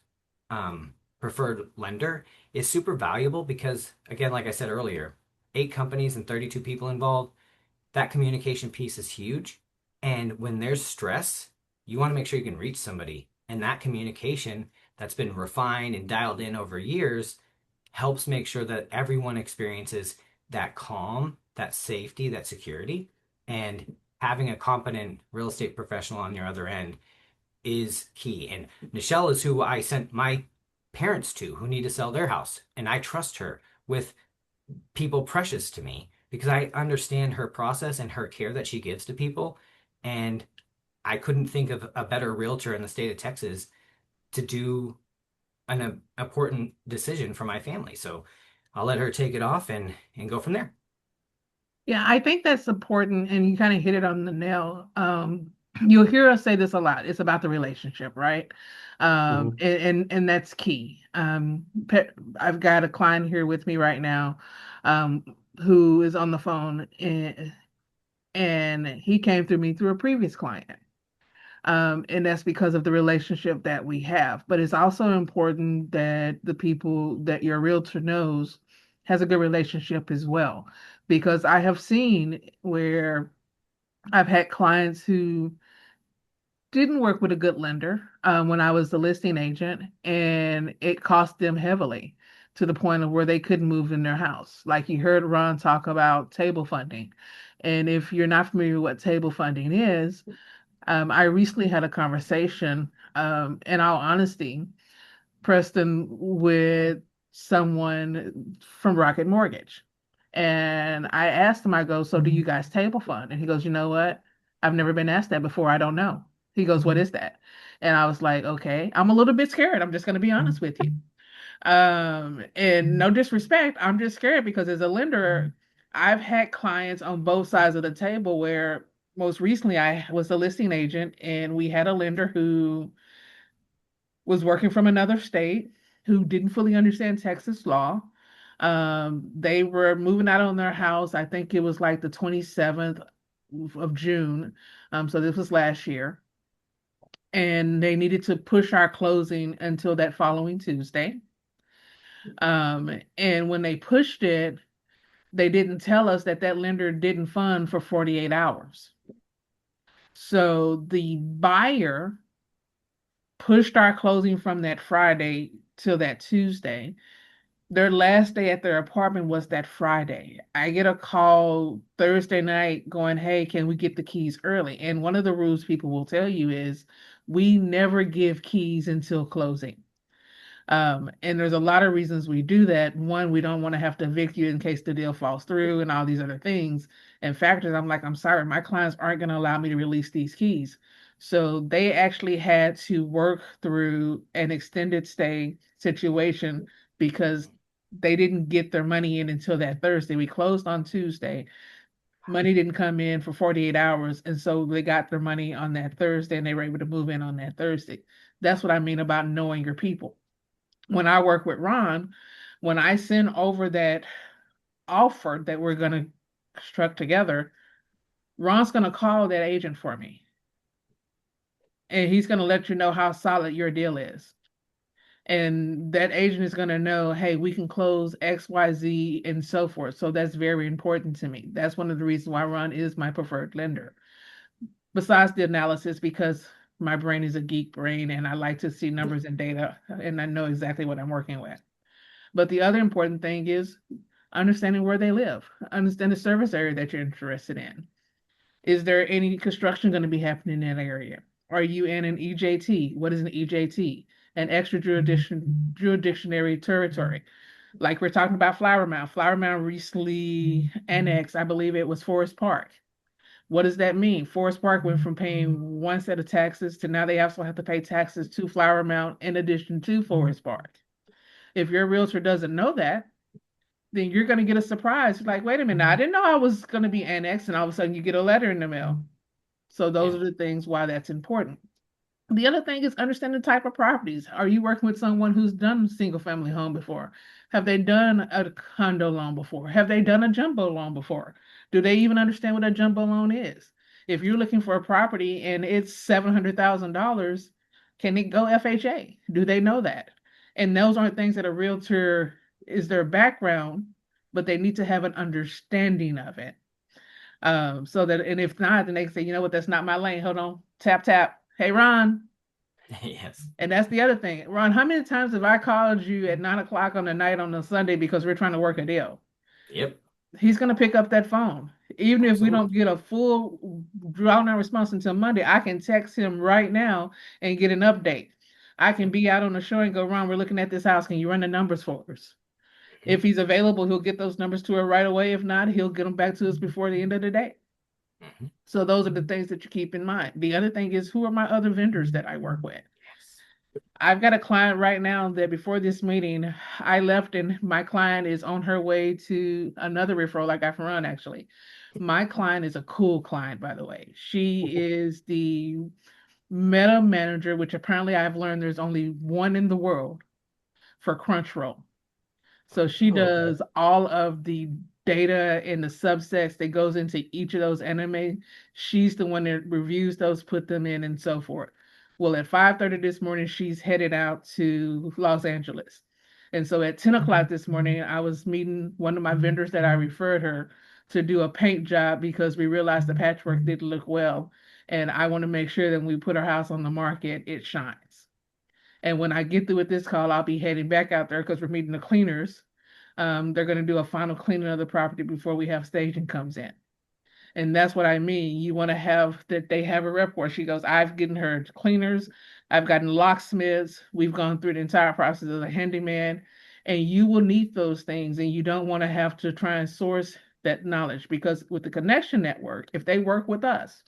[SPEAKER 1] preferred lender is super valuable because, again, like I said earlier, 8 companies and 32 people involved, that communication piece is huge. And when there's stress, you want to make sure you can reach somebody. And that communication that's been refined and dialed in over years helps make sure that everyone experiences that calm, that safety, that security. And having a competent real estate professional on your other end is key. And Nichelle is who I sent my parents to who need to sell their house. And I trust her with people precious to me because I understand her process and her care that she gives to people. And I couldn't think of a better realtor in the state of Texas to do an important decision for my family. So I'll let her take it off and go from there.
[SPEAKER 3] Yeah, I think that's important, and you kind of hit it on the nail. You'll hear us say this a lot. It's about the relationship, right?
[SPEAKER 2] Hmm.
[SPEAKER 3] And that's key. I've got a client here with me right now, um, who is on the phone, and he came through me through a previous client. And that's because of the relationship that we have. But it's also important that the people that your realtor knows has a good relationship as well. Because I have seen where I've had clients who didn't work with a good lender when I was the listing agent, and it cost them heavily to the point of where they couldn't move in their house. Like you heard Ron talk about table funding. And if you're not familiar with what table funding is, I recently had a conversation, in all honesty, Preston, with someone from Rocket Mortgage. And I asked him, I go, so do you guys table fund? And he goes, you know what? I've never been asked that before. I don't know. He goes, what is that? And I was like, okay, I'm a little bit scared. I'm just going to be honest with you. And no disrespect, I'm just scared because as a lender, I've had clients on both sides of the table where most recently I was a listing agent and we had a lender who was working from another state who didn't fully understand Texas law. They were moving out on their house. I think it was like the 27th of June. So this was last year. And they needed to push our closing until that following Tuesday. And when they pushed it, they didn't tell us that that lender didn't fund for 48 hours. So the buyer pushed our closing from that Friday till that Tuesday. Their last day at their apartment was that Friday. I get a call Thursday night going, hey, can we get the keys early? And one of the rules people will tell you is we never give keys until closing. And there's a lot of reasons we do that. One, we don't want to have to evict you in case the deal falls through and all these other things and factors. I'm like, I'm sorry, my clients aren't going to allow me to release these keys. So they actually had to work through an extended stay situation because they didn't get their money in until that Thursday. We closed on Tuesday. Money didn't come in for 48 hours. And so they got their money on that Thursday and they were able to move in on that Thursday. That's what I mean about knowing your people. When I work with Ron, when I send over that offer that we're going to construct together, Ron's going to call that agent for me. And he's going to let you know how solid your deal is. And that agent is going to know, hey, we can close X, Y, Z, and so forth. So that's very important to me. That's one of the reasons why Ron is my preferred lender. Besides the analysis, because my brain is a geek brain and I like to see numbers and data and I know exactly what I'm working with. But the other important thing is understanding where they live, understand the service area that you're interested in. Is there any construction going to be happening in that area? Are you in an EJT? What is an EJT? An jurisdictionary territory. Like we're talking about Flower Mound. Flower Mound recently annexed, I believe it was Forest Park. What does that mean? Forest Park went from paying one set of taxes to now they also have to pay taxes to Flower Mound in addition to Forest Park. If your realtor doesn't know that, then you're going to get a surprise. Like, wait a minute, I didn't know I was going to be annexed, and all of a sudden you get a letter in the mail. So those
[SPEAKER 1] Yeah.
[SPEAKER 3] are the things why that's important. The other thing is understand the type of properties. Are you working with someone who's done single family home before? Have they done a condo loan before? Have they done a jumbo loan before? Do they even understand what a jumbo loan is? If you're looking for a property and it's $700,000, can it go FHA? Do they know that? And those aren't things that a realtor is their background, but they need to have an understanding of it. So that, and if not, then they can say, you know what, that's not my lane. Hold on, tap, tap. Hey, Ron.
[SPEAKER 1] Yes.
[SPEAKER 3] And that's the other thing. Ron, how many times have I called you at 9 o'clock on the night on a Sunday because we're trying to work a deal?
[SPEAKER 1] Yep.
[SPEAKER 3] He's going to pick up that phone. Even if we don't
[SPEAKER 1] Absolutely.
[SPEAKER 3] get a full drawn out response until Monday, I can text him right now and get an update. I can
[SPEAKER 1] Yep.
[SPEAKER 3] be out on the show and go, Ron, we're looking at this house. Can you run the numbers for us? If he's available, he'll get those numbers to her right away. If not, he'll get them back to us before the end of the day.
[SPEAKER 1] Mhm.
[SPEAKER 3] So those are the things that you keep in mind. The other thing is, who are my other vendors that I work with?
[SPEAKER 1] Yes.
[SPEAKER 3] I've got a client right now that before this meeting, I left and my client is on her way to another referral I got from Ron, actually. My client is a cool client, by the way. She is the meta manager, which apparently I've learned there's only one in the world for Crunchyroll. So she
[SPEAKER 1] Oh, okay.
[SPEAKER 3] does all of the data and the subsets that goes into each of those anime. She's the one that reviews those, put them in, and so forth. Well, at 5:30 this morning, she's headed out to Los Angeles. And so at 10 o'clock this morning, I was meeting one of my vendors that I referred her to do a paint job because we realized the patchwork didn't look well. And I want to make sure that when we put our house on the market, it shines. And when I get through with this call, I'll be heading back out there because we're meeting the cleaners. They're going to do a final cleaning of the property before we have staging comes in. And that's what I mean. You want to have that they have a report. She goes, I've given her cleaners, I've gotten locksmiths, we've gone through the entire process of the handyman, and you will need those things. And you don't want to have to try and source that knowledge because with the connection network, if they work with us,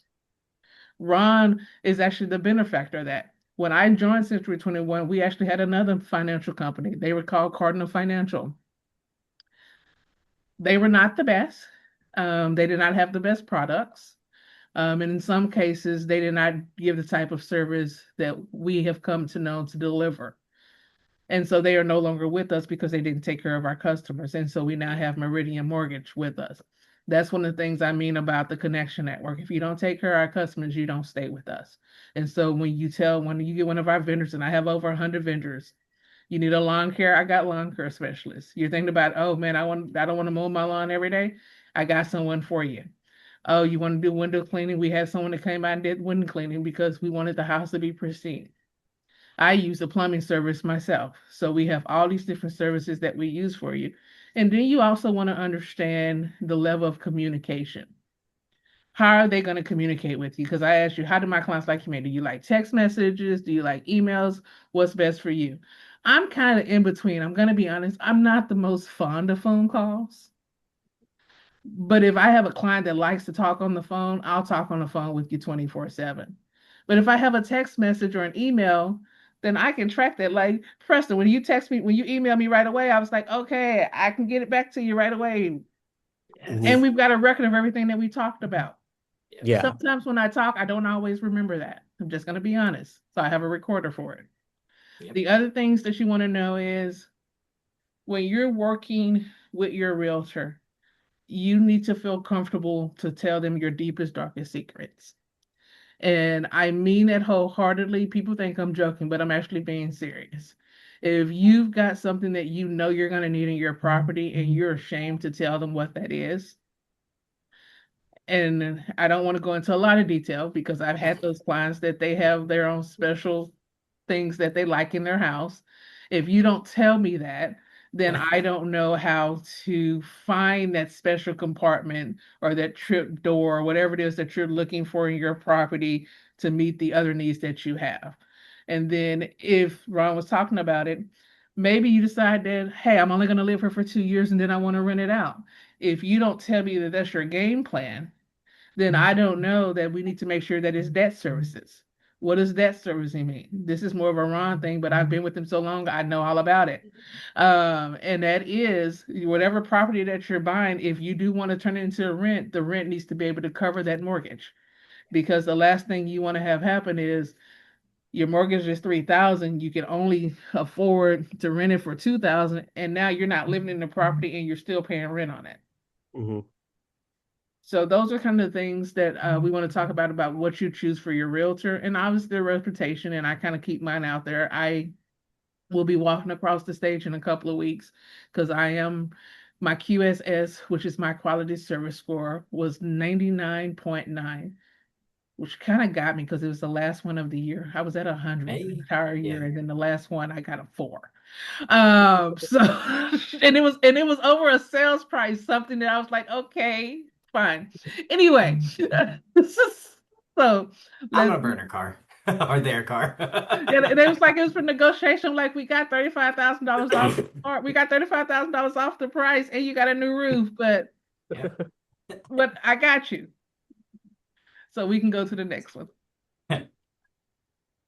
[SPEAKER 3] Ron is actually the benefactor of that. When I joined Century 21, we actually had another financial company. They were called Cardinal Financial. They were not the best. They did not have the best products. And in some cases, they did not give the type of service that we have come to know to deliver. And so they are no longer with us because they didn't take care of our customers. And so we now have Meridian Mortgage with us. That's one of the things I mean about the connection network. If you don't take care of our customers, you don't stay with us. And so when you get one of our vendors, and I have over 100 vendors, you need a lawn care, I got lawn care specialists. You're thinking about, oh man, I don't want to mow my lawn every day. I got someone for you. Oh, you want to do window cleaning? We had someone that came out and did window cleaning because we wanted the house to be pristine. I use the plumbing service myself. So we have all these different services that we use for you. And then you also want to understand the level of communication. How are they going to communicate with you? Because I asked you, how do my clients like you? Do you like text messages? Do you like emails? What's best for you? I'm kind of in between. I'm going to be honest. I'm not the most fond of phone calls. But if I have a client that likes to talk on the phone, I'll talk on the phone with you 24/7. But if I have a text message or an email, then I can track that. Like, Preston, when you text me, when you email me right away, I was like, okay, I can get it back to you right away. And
[SPEAKER 1] Yes.
[SPEAKER 3] we've got a record of everything that we talked about.
[SPEAKER 1] Yes.
[SPEAKER 2] Yeah.
[SPEAKER 3] Sometimes when I talk, I don't always remember that. I'm just going to be honest. So I have a recorder for it.
[SPEAKER 1] Yep.
[SPEAKER 3] The other things that you want to know is when you're working with your realtor, you need to feel comfortable to tell them your deepest, darkest secrets. And I mean it wholeheartedly. People think I'm joking, but I'm actually being serious. If you've got something that you know you're going to need in your property and you're ashamed to tell them what that is, and I don't want to go into a lot of detail because I've had those clients that they have their own special things that they like in their house. If you don't tell me that, then I don't know how to find that special compartment or that trip door or whatever it is that you're looking for in your property to meet the other needs that you have. And then if Ron was talking about it, maybe you decide that, hey, I'm only going to live here for 2 years and then I want to rent it out. If you don't tell me that that's your game plan, then I don't know that we need to make sure that it's debt services. What does debt servicing mean? This is more of a Ron thing, but I've been with him so long, I know all about it. And that is whatever property that you're buying, if you do want to turn it into a rent, the rent needs to be able to cover that mortgage. Because the last thing you want to have happen is your mortgage is 3,000, you can only afford to rent it for 2,000, and now you're not living in the property and you're still paying rent on it.
[SPEAKER 2] Hmm.
[SPEAKER 3] So those are kind of the things that we want to talk about what you choose for your realtor, and obviously the reputation. And I kind of keep mine out there. I will be walking across the stage in a couple of weeks because I am my QSS, which is my quality service score, was 99.9, which kind of got me because it was the last one of the year. I was at 100 the
[SPEAKER 1] Hey,
[SPEAKER 3] entire
[SPEAKER 1] yeah.
[SPEAKER 3] year, and then the last one I got a 4. So and it was over a sales price, something that I was like, okay, fine. Anyway, so
[SPEAKER 1] I'm
[SPEAKER 3] let's
[SPEAKER 1] gonna burn her car or their car.
[SPEAKER 3] yeah, and it was like it was for negotiation. Like we got $35,000 off, or we got $35,000 off the price, and you got a new roof,
[SPEAKER 1] Yeah.
[SPEAKER 3] but I got you. So we can go to the next one.
[SPEAKER 1] There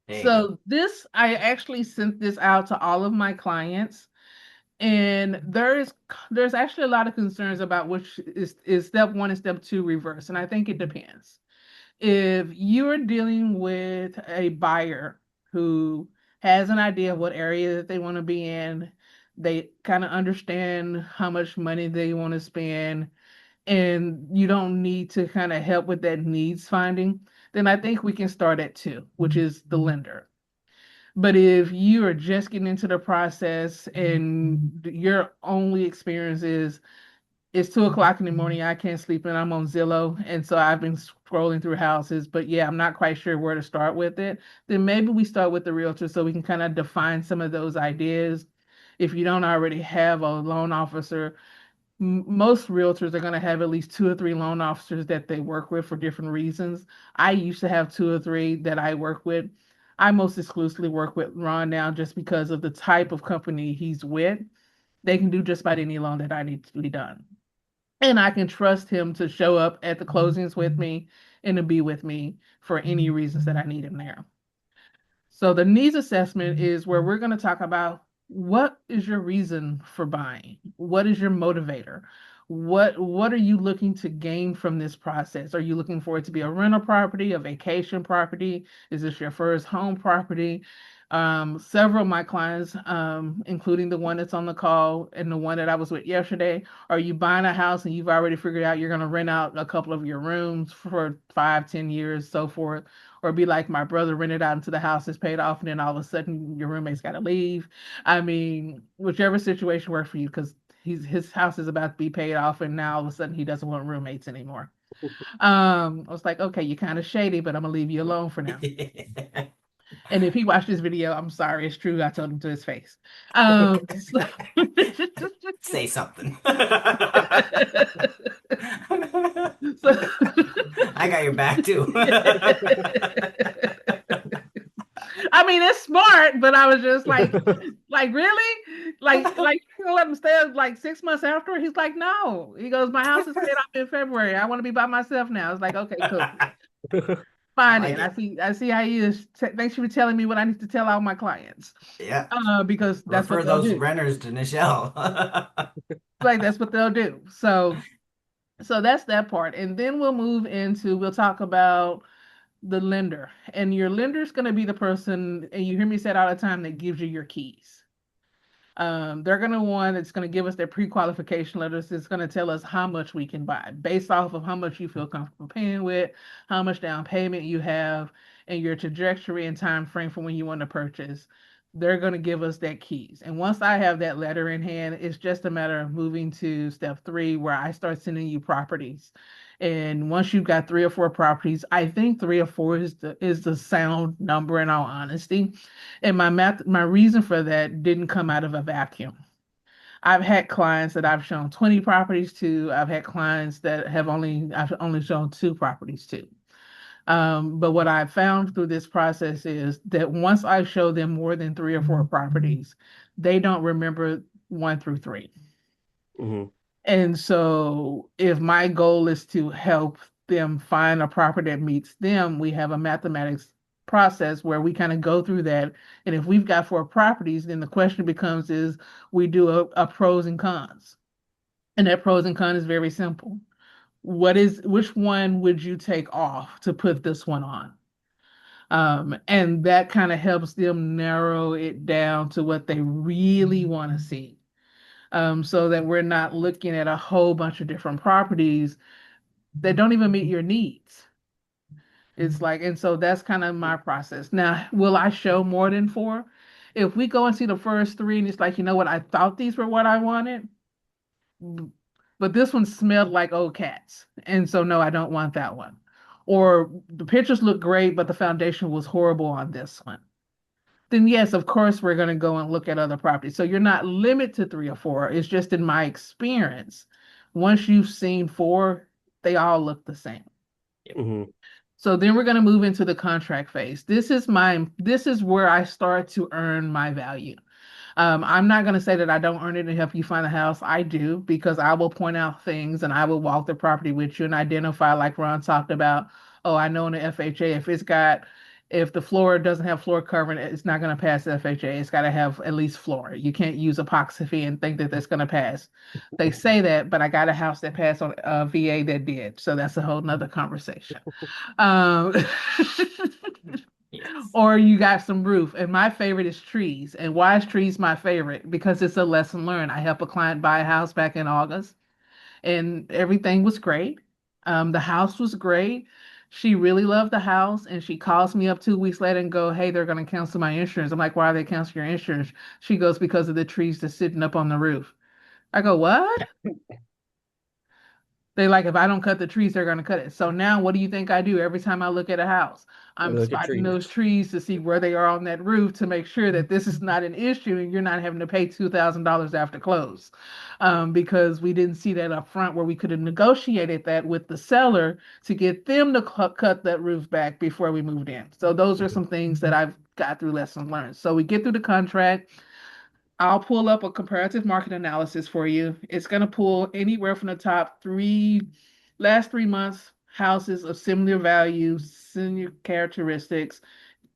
[SPEAKER 1] you go.
[SPEAKER 3] So this, I actually sent this out to all of my clients, and there's actually a lot of concerns about which is step one and step two reverse, and I think it depends. If you're dealing with a buyer who has an idea of what area that they want to be in, they kind of understand how much money they want to spend, and you don't need to kind of help with that needs finding, then I think we can start at two, which is the lender. But if you are just getting into the process and your only experience is it's 2 o'clock in the morning, I can't sleep and I'm on Zillow, and so I've been scrolling through houses, but yeah, I'm not quite sure where to start with it, then maybe we start with the realtor so we can kind of define some of those ideas. If you don't already have a loan officer, most realtors are going to have at least 2 or 3 loan officers that they work with for different reasons. I used to have 2 or 3 that I work with. I most exclusively work with Ron now just because of the type of company he's with. They can do just about any loan that I need to be done. And I can trust him to show up at the closings with me and to be with me for any reasons that I need him there. So the needs assessment is where we're going to talk about what is your reason for buying? What is your motivator? What are you looking to gain from this process? Are you looking for it to be a rental property, a vacation property? Is this your first home property? Several of my clients, including the one that's on the call and the one that I was with yesterday, are you buying a house and you've already figured out you're going to rent out a couple of your rooms for 5, 10 years, so forth? Or be like my brother rented out until the house is paid off, and then all of a sudden your roommate's got to leave. I mean, whichever situation works for you, because his house is about to be paid off, and now all of a sudden he doesn't want roommates anymore. I was like, okay, you're kind of shady, but I'm gonna leave you alone for now. And if he watched this video, I'm sorry, it's true. I told him to his face. So
[SPEAKER 1] Say something.
[SPEAKER 3] so
[SPEAKER 1] I got your back too.
[SPEAKER 3] I mean, it's smart, but I was just like really, you gonna let him stay like 6 months after? He's like, no. He goes, my house is paid off in February. I want to be by myself now. It's like, okay, cool, fine.
[SPEAKER 1] Like
[SPEAKER 3] Then
[SPEAKER 1] it.
[SPEAKER 3] I see how he is. Thanks for telling me what I need to tell all my clients,
[SPEAKER 1] Yeah.
[SPEAKER 3] because that's
[SPEAKER 1] Refer
[SPEAKER 3] what they'll
[SPEAKER 1] those
[SPEAKER 3] do.
[SPEAKER 1] renters to Nichelle.
[SPEAKER 3] Like that's what they'll do. So that's that part, and then we'll talk about the lender. And your lender is going to be the person, and you hear me say it all the time, that gives you your keys. They're going to one that's going to give us their pre-qualification letters. It's going to tell us how much we can buy based off of how much you feel comfortable paying with, how much down payment you have, and your trajectory and time frame for when you want to purchase. They're going to give us that keys. And once I have that letter in hand, it's just a matter of moving to step 3, where I start sending you properties. And once you've got 3 or 4 properties, I think 3 or 4 is the sound number, in all honesty. And my reason for that didn't come out of a vacuum. I've had clients that I've shown 20 properties to. I've had clients that I've only shown 2 properties to. But what I've found through this process is that once I show them more than 3 or 4 properties, they don't remember 1 through 3.
[SPEAKER 2] Hmm.
[SPEAKER 3] And so if my goal is to help them find a property that meets them, we have a mathematics process where we kind of go through that. And if we've got 4 properties, then the question becomes is we do a pros and cons. And that pros and cons is very simple. Which one would you take off to put this one on? And that kind of helps them narrow it down to what they really want to see. So that we're not looking at a whole bunch of different properties that don't even meet your needs. It's like, and so that's kind of my process. Now, will I show more than 4? If we go and see the first 3 and it's like, you know what, I thought these were what I wanted, but this one smelled like old cats. And so, no, I don't want that one. Or the pictures look great, but the foundation was horrible on this one. Then, yes, of course, we're going to go and look at other properties. So you're not limited to 3 or 4. It's just in my experience, once you've seen 4, they all look the same.
[SPEAKER 2] Hmm.
[SPEAKER 3] So then we're going to move into the contract phase. This is where I start to earn my value. I'm not going to say that I don't earn it to help you find a house. I do, because I will point out things and I will walk the property with you and identify, like Ron talked about. Oh, I know in the FHA, if the floor doesn't have floor covering, it's not going to pass the FHA. It's got to have at least floor. You can't use epoxy and think that that's going to pass. They say that, but I got a house that passed on VA that did. So that's a whole nother conversation. Um,
[SPEAKER 1] Yes.
[SPEAKER 3] or you got some roof. And my favorite is trees. And why is trees my favorite? Because it's a lesson learned. I helped a client buy a house back in August, and everything was great. The house was great. She really loved the house, and she calls me up 2 weeks later and go, "Hey, they're going to cancel my insurance." I'm like, "Why are they canceling your insurance?" She goes, "Because of the trees that's sitting up on the roof." I go, "What?" They like, if I don't cut the trees, they're going to cut it. So now what do you think I do every time I look at a house? I'm
[SPEAKER 2] Look at
[SPEAKER 3] spotting
[SPEAKER 2] trees.
[SPEAKER 3] those trees to see where they are on that roof to make sure that this is not an issue and you're not having to pay $2,000 after close. Because we didn't see that up front where we could have negotiated that with the seller to get them to cut that roof back before we moved in. So those are some things that I've got through lessons learned. So we get through the contract. I'll pull up a comparative market analysis for you. It's going to pull anywhere from the last 3 months houses of similar value, similar characteristics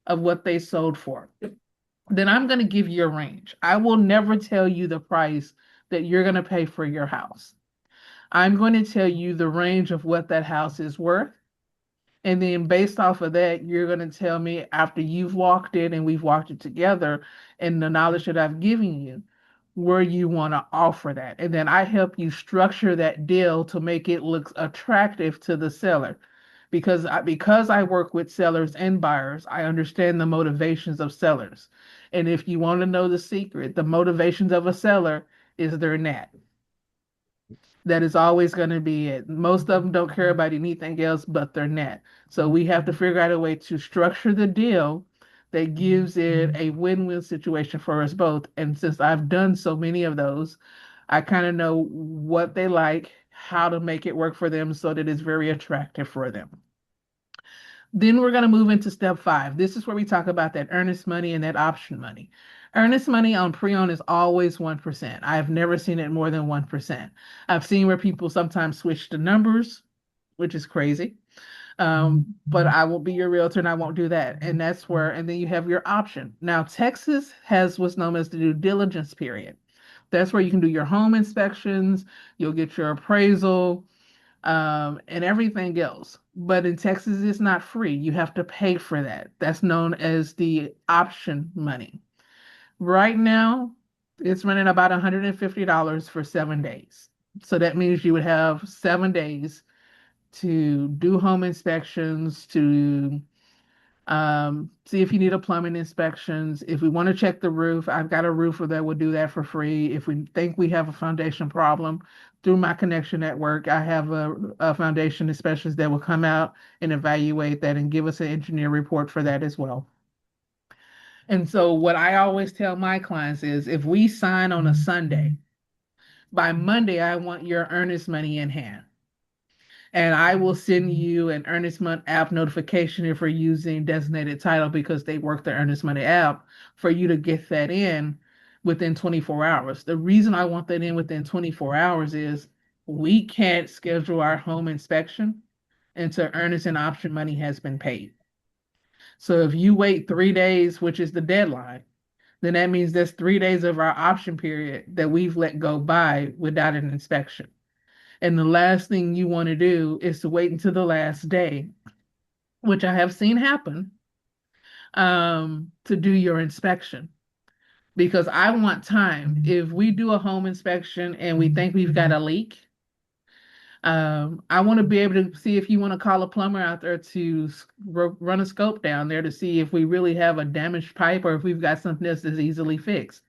[SPEAKER 3] of what they sold for. Then I'm going to give you a range. I will never tell you the price that you're going to pay for your house. I'm going to tell you the range of what that house is worth. And then based off of that, you're going to tell me after you've walked it and we've walked it together and the knowledge that I've given you, where you want to offer that. And then I help you structure that deal to make it look attractive to the seller. Because I work with sellers and buyers, I understand the motivations of sellers. And if you want to know the secret, the motivations of a seller is their net. That is always going to be it. Most of them don't care about anything else but their net. So we have to figure out a way to structure the deal that gives it a win-win situation for us both. And since I've done so many of those, I kind of know what they like, how to make it work for them so that it's very attractive for them. Then we're going to move into step 5. This is where we talk about that earnest money and that option money. Earnest money on pre-owned is always 1%. I have never seen it more than 1%. I've seen where people sometimes switch the numbers, which is crazy. But I won't be your realtor and I won't do that. And then you have your option. Now, Texas has what's known as the due diligence period. That's where you can do your home inspections, you'll get your appraisal, and everything else. But in Texas, it's not free. You have to pay for that. That's known as the option money. Right now, it's running about $150 for 7 days. So that means you would have 7 days to do home inspections, to see if you need a plumbing inspections. If we want to check the roof, I've got a roofer that will do that for free. If we think we have a foundation problem, through my connection network, I have a foundation specialist that will come out and evaluate that and give us an engineer report for that as well. And so what I always tell my clients is if we sign on a Sunday, by Monday, I want your earnest money in hand. And I will send you an earnest money app notification if we're using designated title because they work the earnest money app for you to get that in within 24 hours. The reason I want that in within 24 hours is we can't schedule our home inspection until earnest and option money has been paid. So if you wait 3 days, which is the deadline, then that means there's 3 days of our option period that we've let go by without an inspection. And the last thing you want to do is to wait until the last day, which I have seen happen, to do your inspection. Because I want time. If we do a home inspection and we think we've got a leak, I want to be able to see if you want to call a plumber out there to run a scope down there to see if we really have a damaged pipe or if we've got something else that's easily fixed.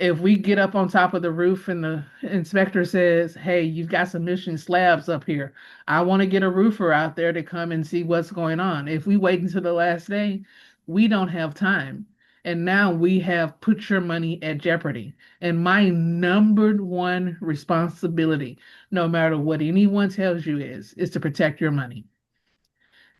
[SPEAKER 3] If we get up on top of the roof and the inspector says, hey, you've got some missing slabs up here, I want to get a roofer out there to come and see what's going on. If we wait until the last day, we don't have time. And now we have put your money at jeopardy. And my number one responsibility, no matter what anyone tells you, is to protect your money.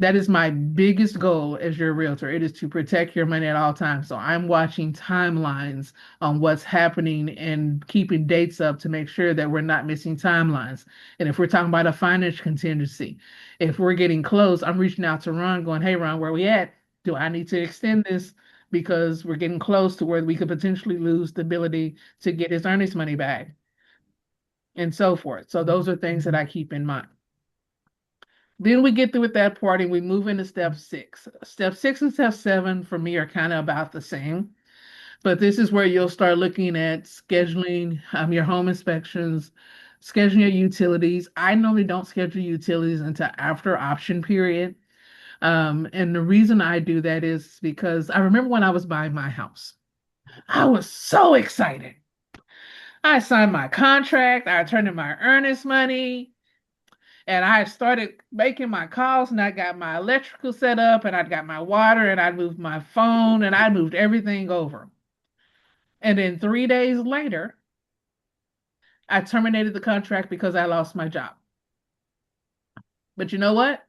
[SPEAKER 3] That is my biggest goal as your realtor. It is to protect your money at all times. So I'm watching timelines on what's happening and keeping dates up to make sure that we're not missing timelines. And if we're talking about a financial contingency, if we're getting close, I'm reaching out to Ron going, hey, Ron, where we at? Do I need to extend this? Because we're getting close to where we could potentially lose the ability to get his earnest money back and so forth. So those are things that I keep in mind. Then we get through with that part and we move into step 6. Step 6 and step 7 for me are kind of about the same, but this is where you'll start looking at scheduling your home inspections, scheduling your utilities. I normally don't schedule utilities until after option period. And the reason I do that is because I remember when I was buying my house, I was so excited. I signed my contract, I turned in my earnest money. And I started making my calls and I got my electrical set up and I got my water and I moved my phone and I moved everything over. And then 3 days later, I terminated the contract because I lost my job. But you know what?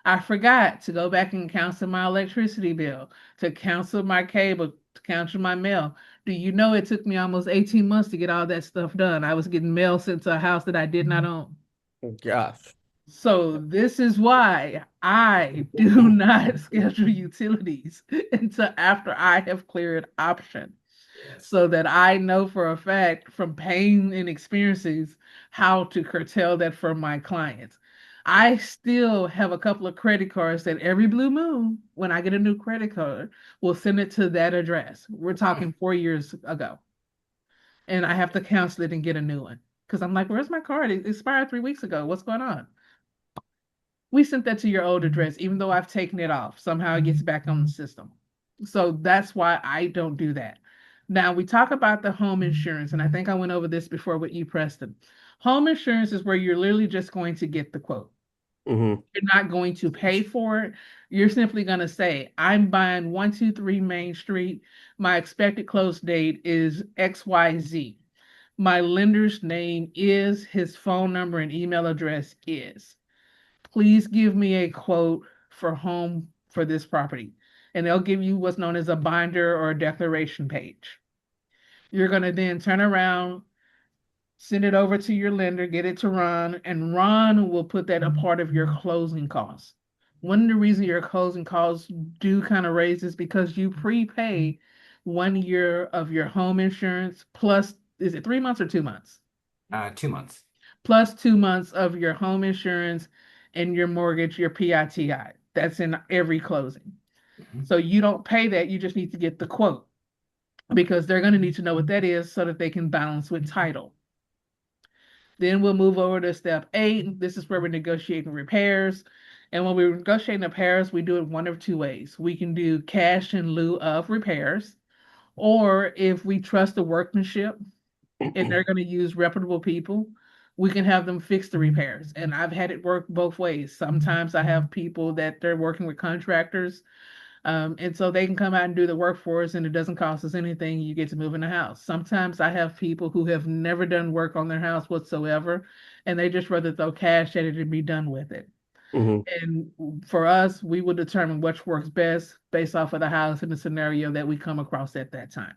[SPEAKER 3] I forgot to go back and cancel my electricity bill, to cancel my cable, to cancel my mail. Do you know it took me almost 18 months to get all that stuff done? I was getting mail sent to a house that I did not own.
[SPEAKER 2] Gosh.
[SPEAKER 3] So this is why I do not schedule utilities until after I have cleared option, so that I know for a fact from pain and experiences how to curtail that for my clients. I still have a couple of credit cards that every blue moon, when I get a new credit card, will send it to that address. We're talking 4 years ago. And I have to cancel it and get a new one. Because I'm like, where's my card? It expired 3 weeks ago. What's going on? We sent that to your old address, even though I've taken it off. Somehow it gets back on the system. So that's why I don't do that. Now we talk about the home insurance, and I think I went over this before with you, Preston. Home insurance is where you're literally just going to get the quote.
[SPEAKER 2] Mm-hmm.
[SPEAKER 3] You're not going to pay for it. You're simply going to say, I'm buying 123 Main Street. My expected close date is XYZ. My lender's name is, his phone number and email address is. Please give me a quote for home for this property. And they'll give you what's known as a binder or a declaration page. You're going to then turn around, send it over to your lender, get it to Ron, and Ron will put that a part of your closing costs. One of the reasons your closing costs do kind of raise is because you prepay 1 year of your home insurance plus, is it 3 months or 2 months?
[SPEAKER 1] 2 months.
[SPEAKER 3] Plus 2 months of your home insurance and your mortgage, your PITI. That's in every closing. So you don't pay that, you just need to get the quote because they're going to need to know what that is so that they can balance with title. Then we'll move over to step 8. This is where we're negotiating repairs. And when we're negotiating repairs, we do it one of two ways. We can do cash in lieu of repairs, or if we trust the workmanship and they're going to use reputable people, we can have them fix the repairs. And I've had it work both ways. Sometimes I have people that they're working with contractors, and so they can come out and do the work for us and it doesn't cost us anything. You get to move in the house. Sometimes I have people who have never done work on their house whatsoever, and they just rather throw cash at it and be done with it.
[SPEAKER 2] Mm-hmm.
[SPEAKER 3] And for us, we will determine which works best based off of the house and the scenario that we come across at that time.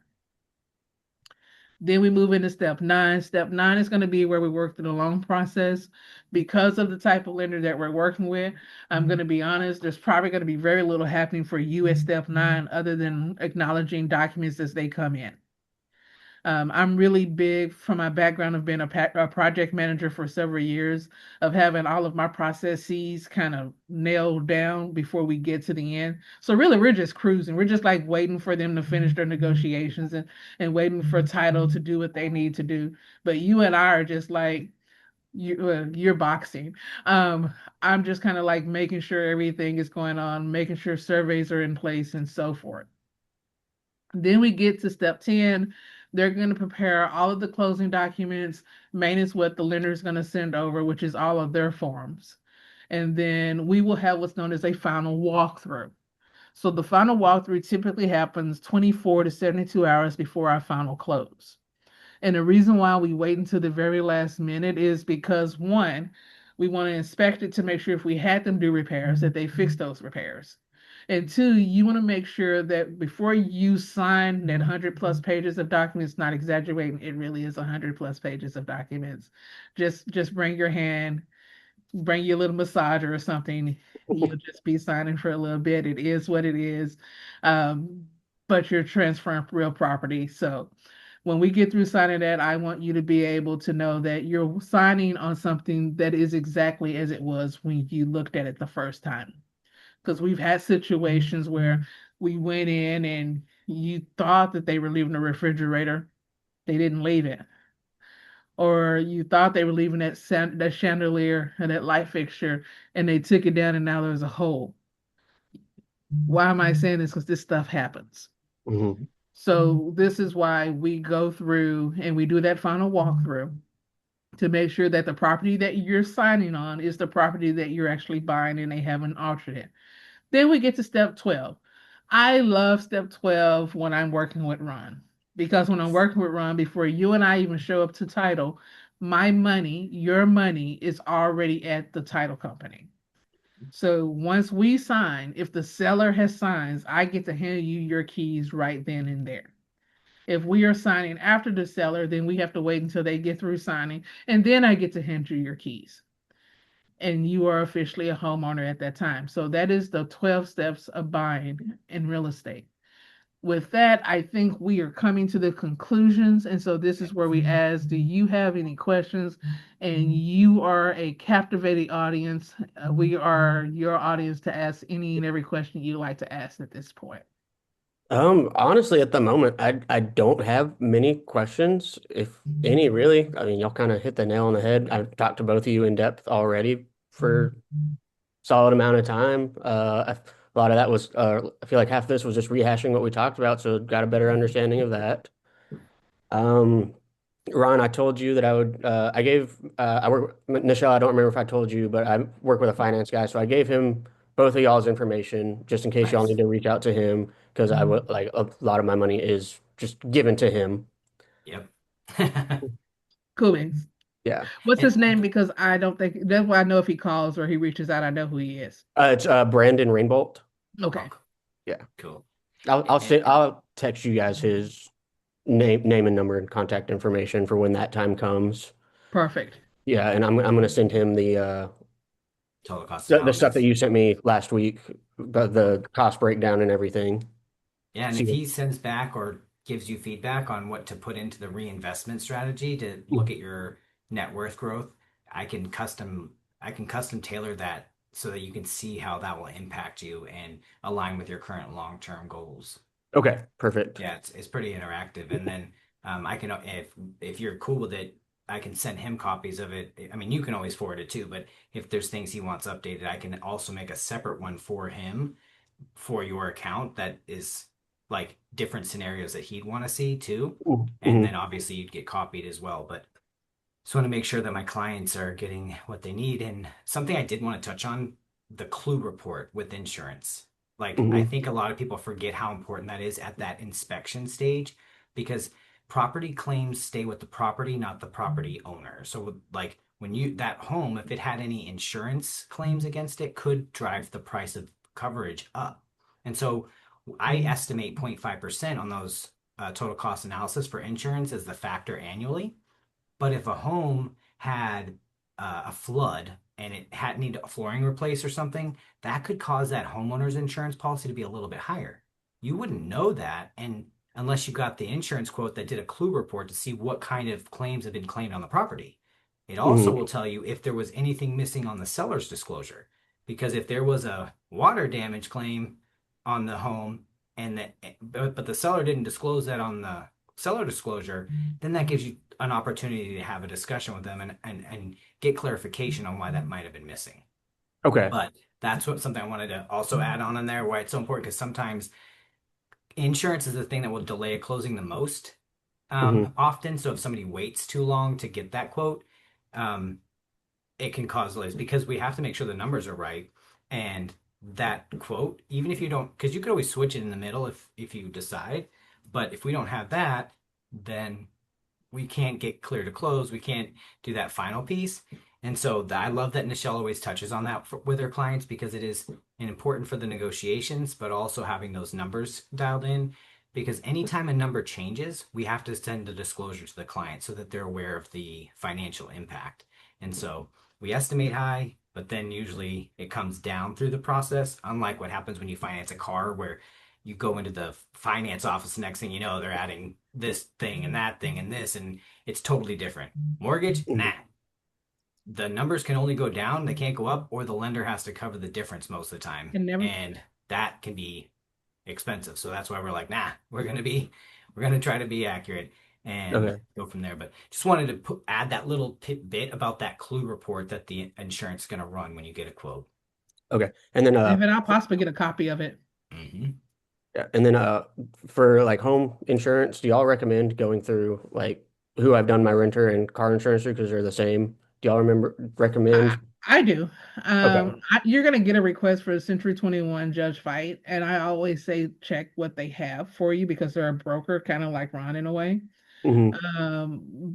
[SPEAKER 3] Then we move into step nine. Step nine is going to be where we work through the loan process. Because of the type of lender that we're working with, I'm going to be honest, there's probably going to be very little happening for you at step nine other than acknowledging documents as they come in. I'm really big from my background of being a project manager for several years, of having all of my processes kind of nailed down before we get to the end. So really, we're just cruising. We're just like waiting for them to finish their negotiations and waiting for title to do what they need to do. But you and I are just like, you're boxing. I'm just kind of like making sure everything is going on, making sure surveys are in place and so forth. Then we get to step 10. They're going to prepare all of the closing documents, minus what the lender is going to send over, which is all of their forms. And then we will have what's known as a final walkthrough. So the final walkthrough typically happens 24 to 72 hours before our final close. And the reason why we wait until the very last minute is because one, we want to inspect it to make sure if we had them do repairs, that they fix those repairs. And two, you want to make sure that before you sign that 100 plus pages of documents, not exaggerating, it really is 100 plus pages of documents. Just bring your hand, bring your little massager or something. You'll just be signing for a little bit. It is what it is. But you're transferring real property. So when we get through signing that, I want you to be able to know that you're signing on something that is exactly as it was when you looked at it the first time. Because we've had situations where we went in and you thought that they were leaving the refrigerator, they didn't leave it. Or you thought they were leaving that chandelier and that light fixture, and they took it down, and now there's a hole. Why am I saying this? Because this stuff happens.
[SPEAKER 2] Mm-hmm.
[SPEAKER 3] So this is why we go through and we do that final walkthrough to make sure that the property that you're signing on is the property that you're actually buying and they haven't altered it. Then we get to step 12. I love step 12 when I'm working with Ron, because when I'm working with Ron, before you and I even show up to title, my money, your money is already at the title company. So once we sign, if the seller has signs, I get to hand you your keys right then and there. If we are signing after the seller, then we have to wait until they get through signing, and then I get to hand you your keys. And you are officially a homeowner at that time. So that is the 12 steps of buying in real estate. With that, I think we are coming to the conclusions. And so this is where we ask, do you have any questions? And you are a captivating audience. We are your audience to ask any and every question you'd like to ask at this point.
[SPEAKER 2] Honestly, at the moment, I don't have many questions, if any, really. I mean, y'all kind of hit the nail on the head. I've talked to both of you in depth already for solid amount of time. A lot of that was, I feel like half of this was just rehashing what we talked about, so got a better understanding of that. Um, Ron, I told you that I would, I work, Nichelle, I don't remember if I told you, but I work with a finance guy, so I gave him both of y'all's information just in case y'all
[SPEAKER 1] Nice.
[SPEAKER 2] need to reach out to him, because I would, like, a lot of my money is just given to him.
[SPEAKER 1] Yep.
[SPEAKER 3] Cool beans.
[SPEAKER 2] Yeah.
[SPEAKER 3] What's his
[SPEAKER 1] And
[SPEAKER 3] name? Because I don't think that's why I know if he calls or he reaches out, I know who he is.
[SPEAKER 2] It's Brandon Rainbolt.
[SPEAKER 3] Okay,
[SPEAKER 1] oh,
[SPEAKER 2] Yeah.
[SPEAKER 1] cool.
[SPEAKER 2] I'll
[SPEAKER 1] And
[SPEAKER 2] I'll text you guys his name and number and contact information for when that time comes.
[SPEAKER 3] perfect.
[SPEAKER 2] Yeah, and I'm gonna send him
[SPEAKER 1] total cost
[SPEAKER 2] the stuff that
[SPEAKER 1] analysis.
[SPEAKER 2] you sent me last week, the cost breakdown and everything.
[SPEAKER 1] Yeah, and
[SPEAKER 2] See
[SPEAKER 1] if
[SPEAKER 2] what,
[SPEAKER 1] he sends back or gives you feedback on what to put into the reinvestment strategy to look
[SPEAKER 2] mm,
[SPEAKER 1] at your net worth growth, I can custom tailor that so that you can see how that will impact you and align with your current long-term goals.
[SPEAKER 2] okay, perfect.
[SPEAKER 1] Yeah, it's pretty interactive. And then I can if you're cool with it, I can send him copies of it. I mean, you can always forward it too, but if there's things he wants updated, I can also make a separate one for him for your account that is like different scenarios that he'd want to see too. And then
[SPEAKER 2] Mhm.
[SPEAKER 1] obviously you'd get copied as well. But just want to make sure that my clients are getting what they need. And something I did want to touch on, the clue report with insurance. Like I
[SPEAKER 2] Mhm.
[SPEAKER 1] think a lot of people forget how important that is at that inspection stage because property claims stay with the property, not the property owner. So like when you that home, if it had any insurance claims against it, could drive the price of coverage up. And so I estimate 0.5% on those total cost analysis for insurance as the factor annually. But if a home had a flood and it had need flooring replaced or something, that could cause that homeowner's insurance policy to be a little bit higher. You wouldn't know that, and unless you got the insurance quote that did a clue report to see what kind of claims have been claimed on the property. It also will
[SPEAKER 2] Hmm.
[SPEAKER 1] tell you if there was anything missing on the seller's disclosure. Because if there was a water damage claim on the home and that but the seller didn't disclose that on the seller disclosure, then that gives you an opportunity to have a discussion with them and get clarification on why that might have been missing.
[SPEAKER 2] Okay.
[SPEAKER 1] But that's what something I wanted to also add on in there, why it's so important because sometimes insurance is the thing that will delay a closing the most
[SPEAKER 2] Hmm.
[SPEAKER 1] often. So if somebody waits too long to get that quote, um, it can cause delays because we have to make sure the numbers are right. And that quote, even if you don't, because you could always switch it in the middle if you decide. But if we don't have that, then we can't get clear to close. We can't do that final piece. And so I love that Nichelle always touches on that with her clients because it is important for the negotiations, but also having those numbers dialed in. Because anytime a number changes, we have to send a disclosure to the client so that they're aware of the financial impact. And so we estimate high, but then usually it comes down through the process, unlike what happens when you finance a car where you go into the finance office, next thing you know, they're adding this thing and that thing and this, and it's totally different. Mortgage, nah.
[SPEAKER 2] Hmm.
[SPEAKER 1] The numbers can only go down, they can't go up, or the lender has to cover the difference most of the time.
[SPEAKER 3] And never.
[SPEAKER 1] And that can be expensive. So that's why we're like, nah, we're gonna try to be accurate and
[SPEAKER 2] Okay.
[SPEAKER 1] go from there. But just wanted to add that little bit about that clue report that the insurance is gonna run when you get a quote.
[SPEAKER 2] Okay. And then
[SPEAKER 3] If I'll possibly get a copy of it.
[SPEAKER 1] Mm-hmm.
[SPEAKER 2] yeah, and then for like home insurance, do y'all recommend going through like who I've done my renter and car insurance through because they're the same? Do y'all
[SPEAKER 3] I
[SPEAKER 2] recommend?
[SPEAKER 3] I do.
[SPEAKER 2] Okay.
[SPEAKER 3] You're gonna get a request for a Century 21 judge fight, and I always say check what they have for you because they're a broker, kind of like Ron in a way.
[SPEAKER 2] Hmm.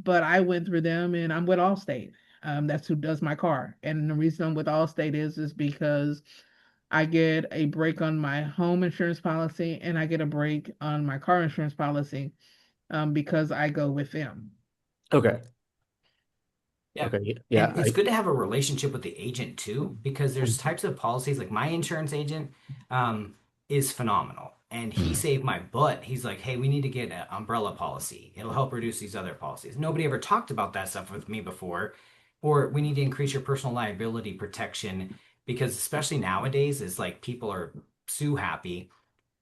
[SPEAKER 3] But I went through them, and I'm with Allstate. That's who does my car, and the reason I'm with Allstate is because I get a break on my home insurance policy, and I get a break on my car insurance policy, because I go with them.
[SPEAKER 2] Okay.
[SPEAKER 1] Yeah.
[SPEAKER 2] Okay. Yeah.
[SPEAKER 1] And it's good to have a relationship with the agent too, because there's types of policies like my insurance agent um, is phenomenal. And he saved my butt. He's like, hey, we need to get an umbrella policy. It'll help reduce these other policies. Nobody ever talked about that stuff with me before. Or we need to increase your personal liability protection because especially nowadays, it's like people are sue happy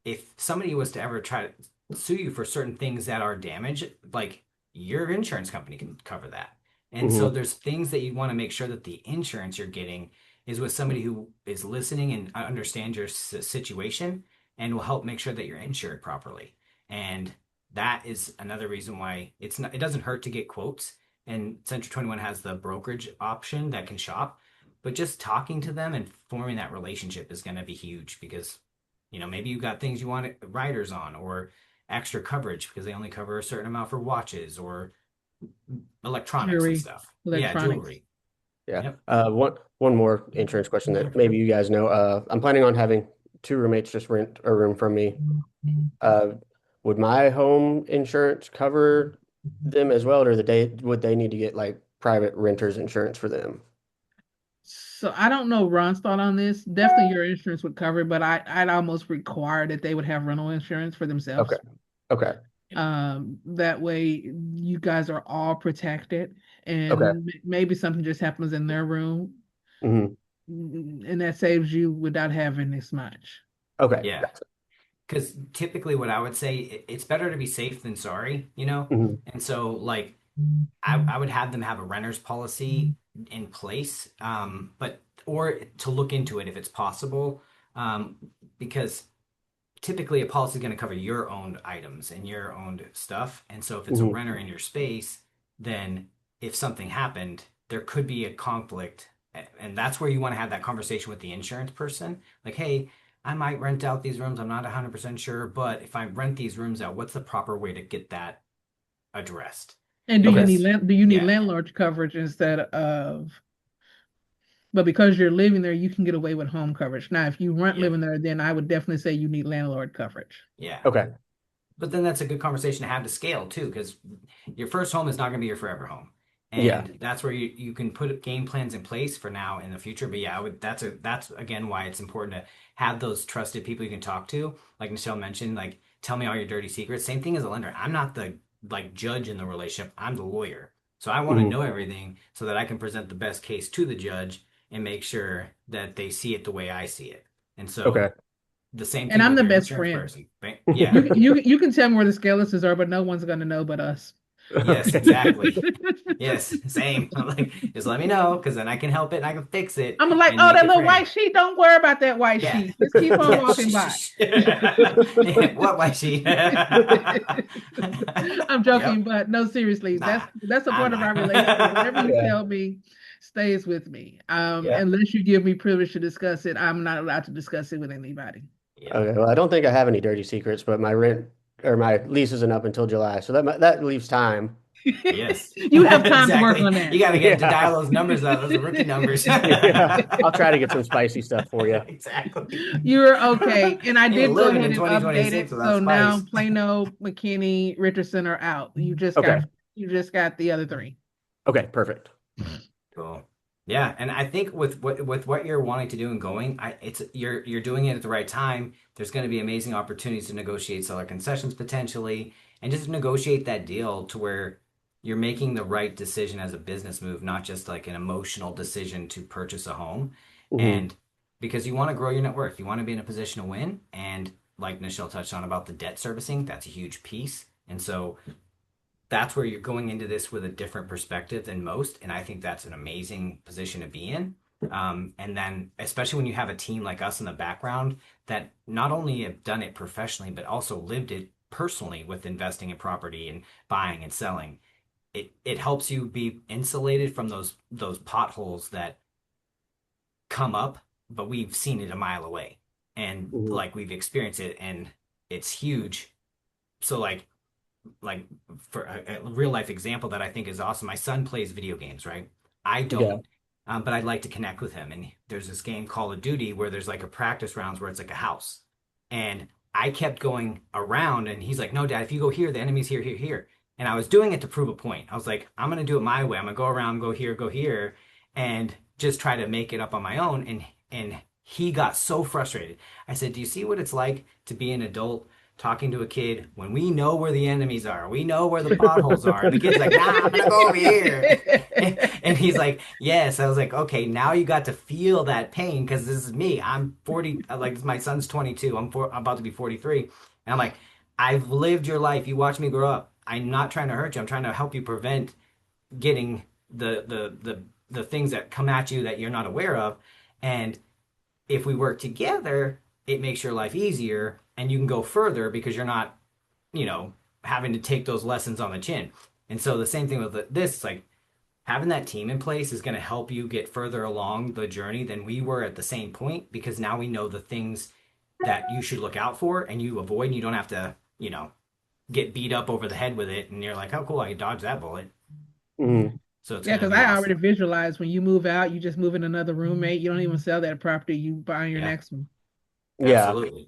[SPEAKER 1] if somebody was to ever try to sue you for certain things that are damage, like your insurance company can cover that. And so
[SPEAKER 2] Hmm.
[SPEAKER 1] there's things that you want to make sure that the insurance you're getting is with somebody who is listening and understands your situation and will help make sure that you're insured properly. And that is another reason why it doesn't hurt to get quotes. And Century 21 has the brokerage option that can shop, but just talking to them and forming that relationship is going to be huge because maybe you got things you want riders on or extra coverage because they only cover a certain amount for watches or electronics and
[SPEAKER 3] Jewelry,
[SPEAKER 1] stuff. Yeah,
[SPEAKER 3] electronics.
[SPEAKER 1] jewelry.
[SPEAKER 2] Yeah.
[SPEAKER 1] Yep.
[SPEAKER 2] One more insurance question that maybe you guys know. I'm planning on having two roommates just rent a room from me. Uh, would my home insurance cover them as well, or would they need to get like private renters insurance for them?
[SPEAKER 3] So I don't know Ron's thought on this. Definitely your insurance would cover it, but I'd almost require that they would have rental insurance for
[SPEAKER 2] Okay.
[SPEAKER 3] themselves.
[SPEAKER 2] Okay.
[SPEAKER 3] That way you guys are all protected,
[SPEAKER 2] Okay.
[SPEAKER 3] and maybe something just happens in their room,
[SPEAKER 2] Hmm.
[SPEAKER 3] and that saves you without having this much.
[SPEAKER 2] Okay.
[SPEAKER 1] Yeah. Because typically, what I would say, it's better to be safe than sorry.
[SPEAKER 2] Hmm.
[SPEAKER 1] And so, like, I would have them have a renter's policy in place, but or to look into it if it's possible, um, because typically a policy is going to cover your owned items and your owned stuff. And so if it's a
[SPEAKER 2] Hmm.
[SPEAKER 1] renter in your space, then if something happened, there could be a conflict. And that's where you want to have that conversation with the insurance person. Like, hey, I might rent out these rooms. I'm not 100% sure, but if I rent these rooms out, what's the proper way to get that addressed?
[SPEAKER 3] And
[SPEAKER 2] Okay.
[SPEAKER 3] do you need
[SPEAKER 1] Yeah,
[SPEAKER 3] landlord coverage instead of, but because you're living there, you can get away with home coverage. Now, if you weren't
[SPEAKER 1] yep,
[SPEAKER 3] living there, then I would definitely say you need landlord coverage.
[SPEAKER 1] yeah.
[SPEAKER 2] Okay.
[SPEAKER 1] But then that's a good conversation to have to scale too, because your first home is not going to be your forever home,
[SPEAKER 2] Yeah.
[SPEAKER 1] and that's where you can put game plans in place for now and the future. But yeah, that's again why it's important to have those trusted people you can talk to, like Nichelle mentioned, like tell me all your dirty secrets. Same thing as a lender. I'm not the like judge in the relationship. I'm the lawyer, so I want to
[SPEAKER 2] Mhm.
[SPEAKER 1] know everything so that I can present the best case to the judge and make sure that they see it the way I see it. And so
[SPEAKER 2] Okay.
[SPEAKER 1] the same
[SPEAKER 3] And
[SPEAKER 1] thing
[SPEAKER 3] I'm
[SPEAKER 1] with
[SPEAKER 3] the
[SPEAKER 1] your
[SPEAKER 3] best
[SPEAKER 1] insurance
[SPEAKER 3] friend.
[SPEAKER 1] person. Yeah.
[SPEAKER 3] You can tell me where the skeletons are, but no one's gonna know but us.
[SPEAKER 1] Yes,
[SPEAKER 2] Okay.
[SPEAKER 1] exactly. Yes, same. I'm like, just let me know because then I can help it and I can fix it
[SPEAKER 3] I'm like,
[SPEAKER 1] and
[SPEAKER 3] oh,
[SPEAKER 1] make
[SPEAKER 3] that
[SPEAKER 1] it
[SPEAKER 3] little
[SPEAKER 1] pretty.
[SPEAKER 3] white sheet. Don't worry about that white
[SPEAKER 1] Yeah.
[SPEAKER 3] sheet. Just keep on
[SPEAKER 1] Yeah.
[SPEAKER 3] walking by.
[SPEAKER 1] What was she?
[SPEAKER 3] I'm
[SPEAKER 1] Yep.
[SPEAKER 3] joking, but no, seriously,
[SPEAKER 1] Nah,
[SPEAKER 3] that's a
[SPEAKER 1] I'm
[SPEAKER 3] part of our relationship. Whatever
[SPEAKER 1] not.
[SPEAKER 3] you
[SPEAKER 2] Yeah.
[SPEAKER 3] tell me stays with me.
[SPEAKER 1] Yep.
[SPEAKER 2] Yeah.
[SPEAKER 3] Unless you give me privilege to discuss it, I'm not allowed to discuss it with anybody.
[SPEAKER 1] Yep.
[SPEAKER 2] Okay. Well, I don't think I have any dirty secrets, but my rent or my lease isn't up until July, so that leaves time.
[SPEAKER 1] Yes.
[SPEAKER 3] You have time to work
[SPEAKER 1] Exactly.
[SPEAKER 3] on
[SPEAKER 1] You
[SPEAKER 3] that.
[SPEAKER 1] got to get to
[SPEAKER 2] Yeah.
[SPEAKER 1] dial those numbers up. Those are rookie numbers.
[SPEAKER 2] Yeah. I'll try to get some spicy stuff for you.
[SPEAKER 1] Exactly.
[SPEAKER 3] You're okay. And I
[SPEAKER 1] Ain't
[SPEAKER 3] did go
[SPEAKER 1] living
[SPEAKER 3] ahead
[SPEAKER 1] in
[SPEAKER 3] and update
[SPEAKER 1] 2026
[SPEAKER 3] it.
[SPEAKER 1] without
[SPEAKER 3] So now
[SPEAKER 1] spice.
[SPEAKER 3] Plano, McKinney, Richardson are out.
[SPEAKER 2] Okay.
[SPEAKER 3] You just got the other three.
[SPEAKER 2] Okay. Perfect.
[SPEAKER 1] Cool. Yeah, and I think with what you're wanting to do and going, it's you're doing it at the right time. There's going to be amazing opportunities to negotiate seller concessions potentially, and just negotiate that deal to where you're making the right decision as a business move, not just like an emotional decision to purchase a home.
[SPEAKER 2] Hmm.
[SPEAKER 1] And because you want to grow your net worth, you want to be in a position to win. And like Nichelle touched on about the debt servicing, that's a huge piece. And so that's where you're going into this with a different perspective than most. And I think that's an amazing position to be in. And then, especially when you have a team like us in the background that not only have done it professionally, but also lived it personally with investing in property and buying and selling, it helps you be insulated from those potholes that come up, but we've seen it a mile away and
[SPEAKER 2] Hmm.
[SPEAKER 1] like we've experienced it and it's huge. So like for a real life example that I think is awesome. My son plays video games, right? I
[SPEAKER 2] Yeah.
[SPEAKER 1] don't, but I'd like to connect with him. And there's this game Call of Duty where there's like a practice rounds where it's like a house, and I kept going around, and he's like, "No, Dad, if you go here, the enemy's here, here, here." And I was doing it to prove a point. I was like, "I'm gonna do it my way. I'm gonna go around, go here, and just try to make it up on my own." And he got so frustrated. I said, "Do you see what it's like to be an adult talking to a kid when we know where the enemies are, we know where the potholes are?" And the kid's like, "Nah, I'm gonna go over here." And he's like, "Yes." I was like, "Okay, now you got to feel that pain because this is me. I'm 40, like my son's 22. I'm about to be 43." And I'm like, "I've lived your life. You watch me grow up. I'm not trying to hurt you. I'm trying to help you prevent getting the things that come at you that you're not aware of. And if we work together, it makes your life easier and you can go further because you're not, you know, having to take those lessons on the chin." And so the same thing with this, like having that team in place is going to help you get further along the journey than we were at the same point because now we know the things that you should look out for and you avoid and you don't have to, get beat up over the head with it and you're like, "Oh cool, I dodged that bullet."
[SPEAKER 2] Hmm.
[SPEAKER 1] So it's
[SPEAKER 3] Yeah,
[SPEAKER 1] going to
[SPEAKER 3] because
[SPEAKER 1] be
[SPEAKER 3] I already
[SPEAKER 1] awesome.
[SPEAKER 3] visualize when you move out, you just move in another roommate. You don't even sell that property. You buy your
[SPEAKER 1] Yeah,
[SPEAKER 3] next one.
[SPEAKER 2] Yeah.
[SPEAKER 1] absolutely.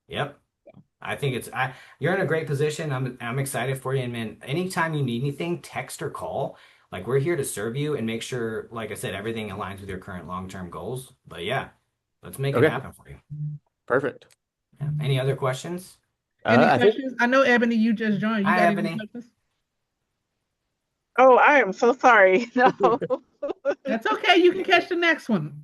[SPEAKER 1] Yep. I think you're in a great position. I'm excited for you. And man, anytime you need anything, text or call. Like we're here to serve you and make sure, like I said, everything aligns with your current long-term goals. But yeah, let's make it
[SPEAKER 2] Okay.
[SPEAKER 1] happen for you.
[SPEAKER 2] Perfect.
[SPEAKER 1] Yeah. Any other questions?
[SPEAKER 3] Any
[SPEAKER 2] I think
[SPEAKER 3] questions? I know, Ebony, you just joined. You
[SPEAKER 1] Hi,
[SPEAKER 3] got any
[SPEAKER 1] Ebony.
[SPEAKER 3] questions?
[SPEAKER 4] Oh, I am so sorry. No.
[SPEAKER 3] That's okay. You can catch the next one.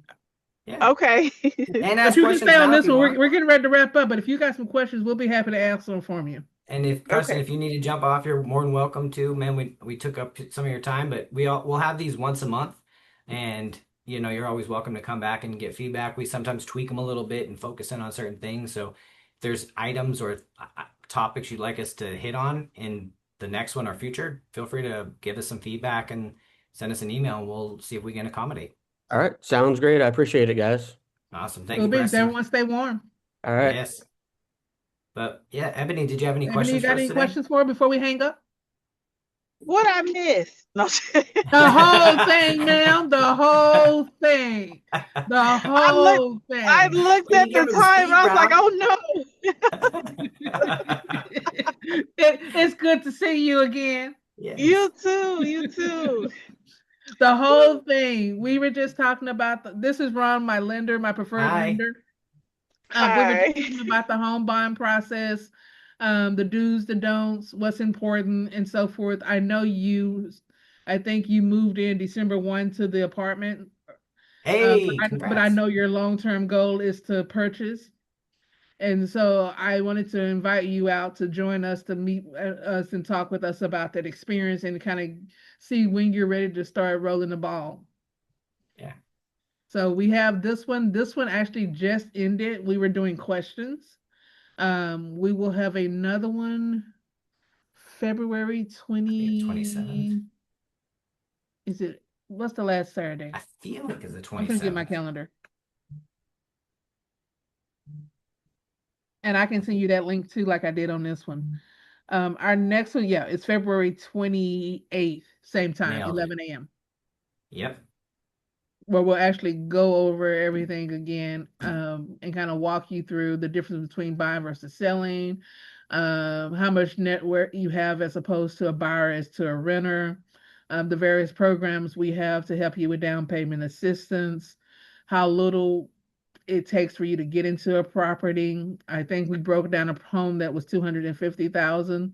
[SPEAKER 1] Yeah.
[SPEAKER 4] Okay.
[SPEAKER 1] And
[SPEAKER 3] But
[SPEAKER 1] ask
[SPEAKER 3] you can
[SPEAKER 1] questions
[SPEAKER 3] stay on
[SPEAKER 1] now if
[SPEAKER 3] this
[SPEAKER 1] you
[SPEAKER 3] one.
[SPEAKER 1] want.
[SPEAKER 3] We're getting ready to wrap up. But if you got some questions, we'll be happy to answer them for you.
[SPEAKER 1] And if Preston,
[SPEAKER 4] Okay.
[SPEAKER 1] if you need to jump off, you're more than welcome to. Man, we took up some of your time, but we'll have these once a month, and you're always welcome to come back and get feedback. We sometimes tweak them a little bit and focus in on certain things. So if there's items or topics you'd like us to hit on in the next one or future, feel free to give us some feedback and send us an email, and we'll see if we can accommodate.
[SPEAKER 2] All right. Sounds great. I appreciate it, guys.
[SPEAKER 1] Awesome, thank
[SPEAKER 3] Cool
[SPEAKER 1] you,
[SPEAKER 3] beans.
[SPEAKER 1] Preston.
[SPEAKER 3] Everyone stay warm.
[SPEAKER 2] All right.
[SPEAKER 1] Yes, but yeah, Ebony, did you have any
[SPEAKER 3] Ebony, you
[SPEAKER 1] questions for
[SPEAKER 3] got
[SPEAKER 1] us
[SPEAKER 3] any
[SPEAKER 1] today?
[SPEAKER 3] questions for her before we hang up?
[SPEAKER 4] What I missed? No,
[SPEAKER 3] The whole thing, ma'am. The whole thing. The
[SPEAKER 4] I looked.
[SPEAKER 3] whole
[SPEAKER 4] I
[SPEAKER 3] thing.
[SPEAKER 4] looked
[SPEAKER 1] Well, you
[SPEAKER 4] at the
[SPEAKER 1] give her the
[SPEAKER 4] time.
[SPEAKER 1] speed
[SPEAKER 4] I was like,
[SPEAKER 1] round.
[SPEAKER 4] "Oh
[SPEAKER 3] It's good to see you again.
[SPEAKER 4] no!"
[SPEAKER 1] Yes.
[SPEAKER 4] You too. You too.
[SPEAKER 3] The whole thing. We were just talking about this is Ron, my lender, my preferred
[SPEAKER 1] Hi.
[SPEAKER 3] lender. We were just
[SPEAKER 4] Hi.
[SPEAKER 3] talking about the home buying process, the do's, the don'ts, what's important, and so forth. I think you moved in December 1 to the apartment.
[SPEAKER 1] Hey,
[SPEAKER 3] But I
[SPEAKER 1] congrats.
[SPEAKER 3] know your long-term goal is to purchase. And so I wanted to invite you out to join us to meet us and talk with us about that experience and kind of see when you're ready to start rolling the ball.
[SPEAKER 1] Yeah.
[SPEAKER 3] So we have this one. This one actually just ended. We were doing questions. We will have another one February
[SPEAKER 1] I think it's 27th.
[SPEAKER 3] 20. Is it what's the last Saturday?
[SPEAKER 1] I feel like it's the
[SPEAKER 3] I'm gonna get my
[SPEAKER 1] 27th.
[SPEAKER 3] calendar. And I can send you that link too, like I did on this one. Our next one, yeah, it's February 28th, same time,
[SPEAKER 1] Nailed it.
[SPEAKER 3] 11 a.m.
[SPEAKER 1] Yep.
[SPEAKER 3] Where we'll actually go over everything again, and kind of walk you through the difference between buying versus selling, how much net worth you have as opposed to a buyer as to a renter, the various programs we have to help you with down payment assistance, how little it takes for you to get into a property. I think we broke down a home that was 250,000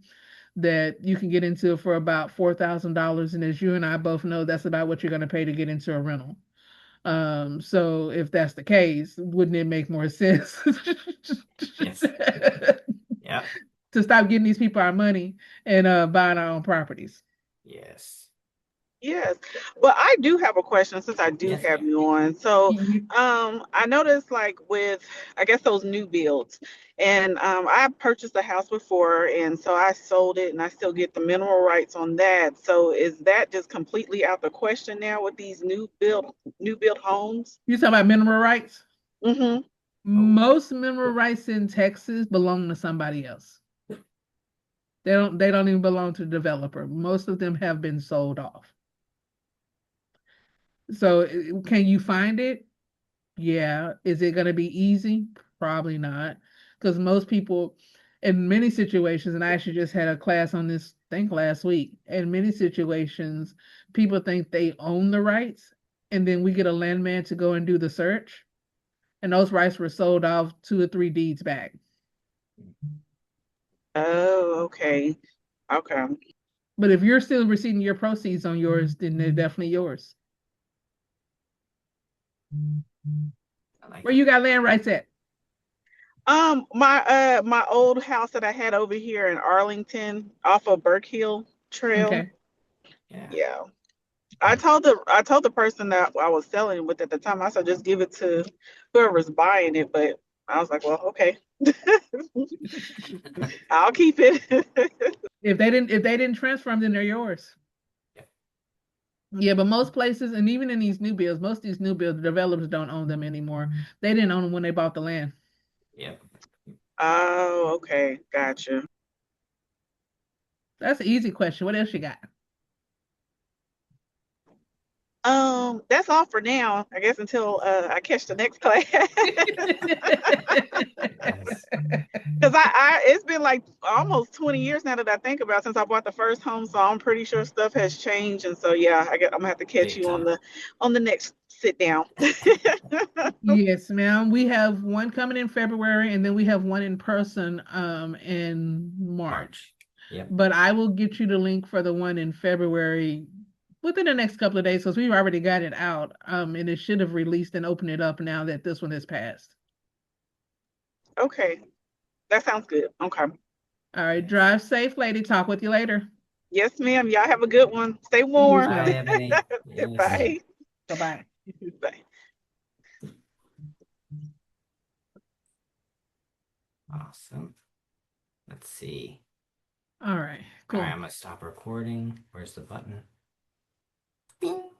[SPEAKER 3] that you can get into for about $4,000, and as you and I both know, that's about what you're going to pay to get into a rental. So if that's the case, wouldn't it make more sense
[SPEAKER 1] Yes. Yep.
[SPEAKER 3] to stop getting these people our money and buying our own properties?
[SPEAKER 1] Yes.
[SPEAKER 4] Yes. Well, I do have a question since I do
[SPEAKER 1] Yes,
[SPEAKER 4] have
[SPEAKER 1] ma'am.
[SPEAKER 4] you on. So,
[SPEAKER 3] You,
[SPEAKER 4] I noticed like with, I guess those new builds, and I purchased a house before, and so I sold it, and I still get the mineral rights on that. So, is that just completely out the question now with these new build homes?
[SPEAKER 3] you talking about mineral rights?
[SPEAKER 4] Mm-hmm.
[SPEAKER 1] Oh,
[SPEAKER 3] Most mineral rights in Texas belong to somebody else. They don't even belong to the developer. Most of them have been sold off. So can you find it? Yeah. Is it going to be easy? Probably not. Because most people, in many situations, and I actually just had a class on this, I think last week, in many situations, people think they own the rights, and then we get a landman to go and do the search, and those rights were sold off 2 or 3 deeds back.
[SPEAKER 4] Oh, okay. Okay.
[SPEAKER 3] But if you're still receiving your proceeds on yours, then they're definitely yours.
[SPEAKER 1] I like
[SPEAKER 3] Where
[SPEAKER 1] it.
[SPEAKER 3] you got land rights at?
[SPEAKER 4] My old house that I had over here in Arlington off of Burke Hill Trail.
[SPEAKER 3] Okay.
[SPEAKER 1] Yeah.
[SPEAKER 4] Yeah. I told the person that I was selling with at the time, I said just give it to whoever's buying it, but I was like, well, okay, I'll keep it.
[SPEAKER 3] If they didn't transfer them, then they're yours. Yeah, but most places, and even in these new builds, most of these new builds, the developers don't own them anymore. They didn't own them when they bought the land.
[SPEAKER 1] Yep.
[SPEAKER 4] Oh, okay, gotcha.
[SPEAKER 3] That's an easy question. What else you got?
[SPEAKER 4] That's all for now, I guess, until I catch the next class.
[SPEAKER 1] Yes.
[SPEAKER 4] Because I it's been like almost 20 years now that I think about since I bought the first home, so I'm pretty sure stuff has changed, and so yeah, I'm gonna have to catch
[SPEAKER 1] Big
[SPEAKER 4] you
[SPEAKER 1] time.
[SPEAKER 4] on the next sit down.
[SPEAKER 3] Yes, ma'am. We have one coming in February, and then we have one in person in March.
[SPEAKER 1] March. Yep.
[SPEAKER 3] But I will get you the link for the one in February within the next couple of days because we've already got it out. And it should have released and opened it up now that this one has passed.
[SPEAKER 4] Okay, that sounds good. Okay.
[SPEAKER 3] All right,
[SPEAKER 1] Yes.
[SPEAKER 3] drive safe, lady. Talk with you later.
[SPEAKER 4] Yes, ma'am. Y'all have a good one. Stay
[SPEAKER 3] You as
[SPEAKER 4] warm.
[SPEAKER 1] Bye,
[SPEAKER 3] well.
[SPEAKER 1] Ebony. Yes.
[SPEAKER 4] Bye.
[SPEAKER 3] Bye-bye.
[SPEAKER 4] Bye.
[SPEAKER 1] Awesome. Let's see.
[SPEAKER 3] All right, cool.
[SPEAKER 1] All right, I'm gonna stop recording. Where's the button? Bing.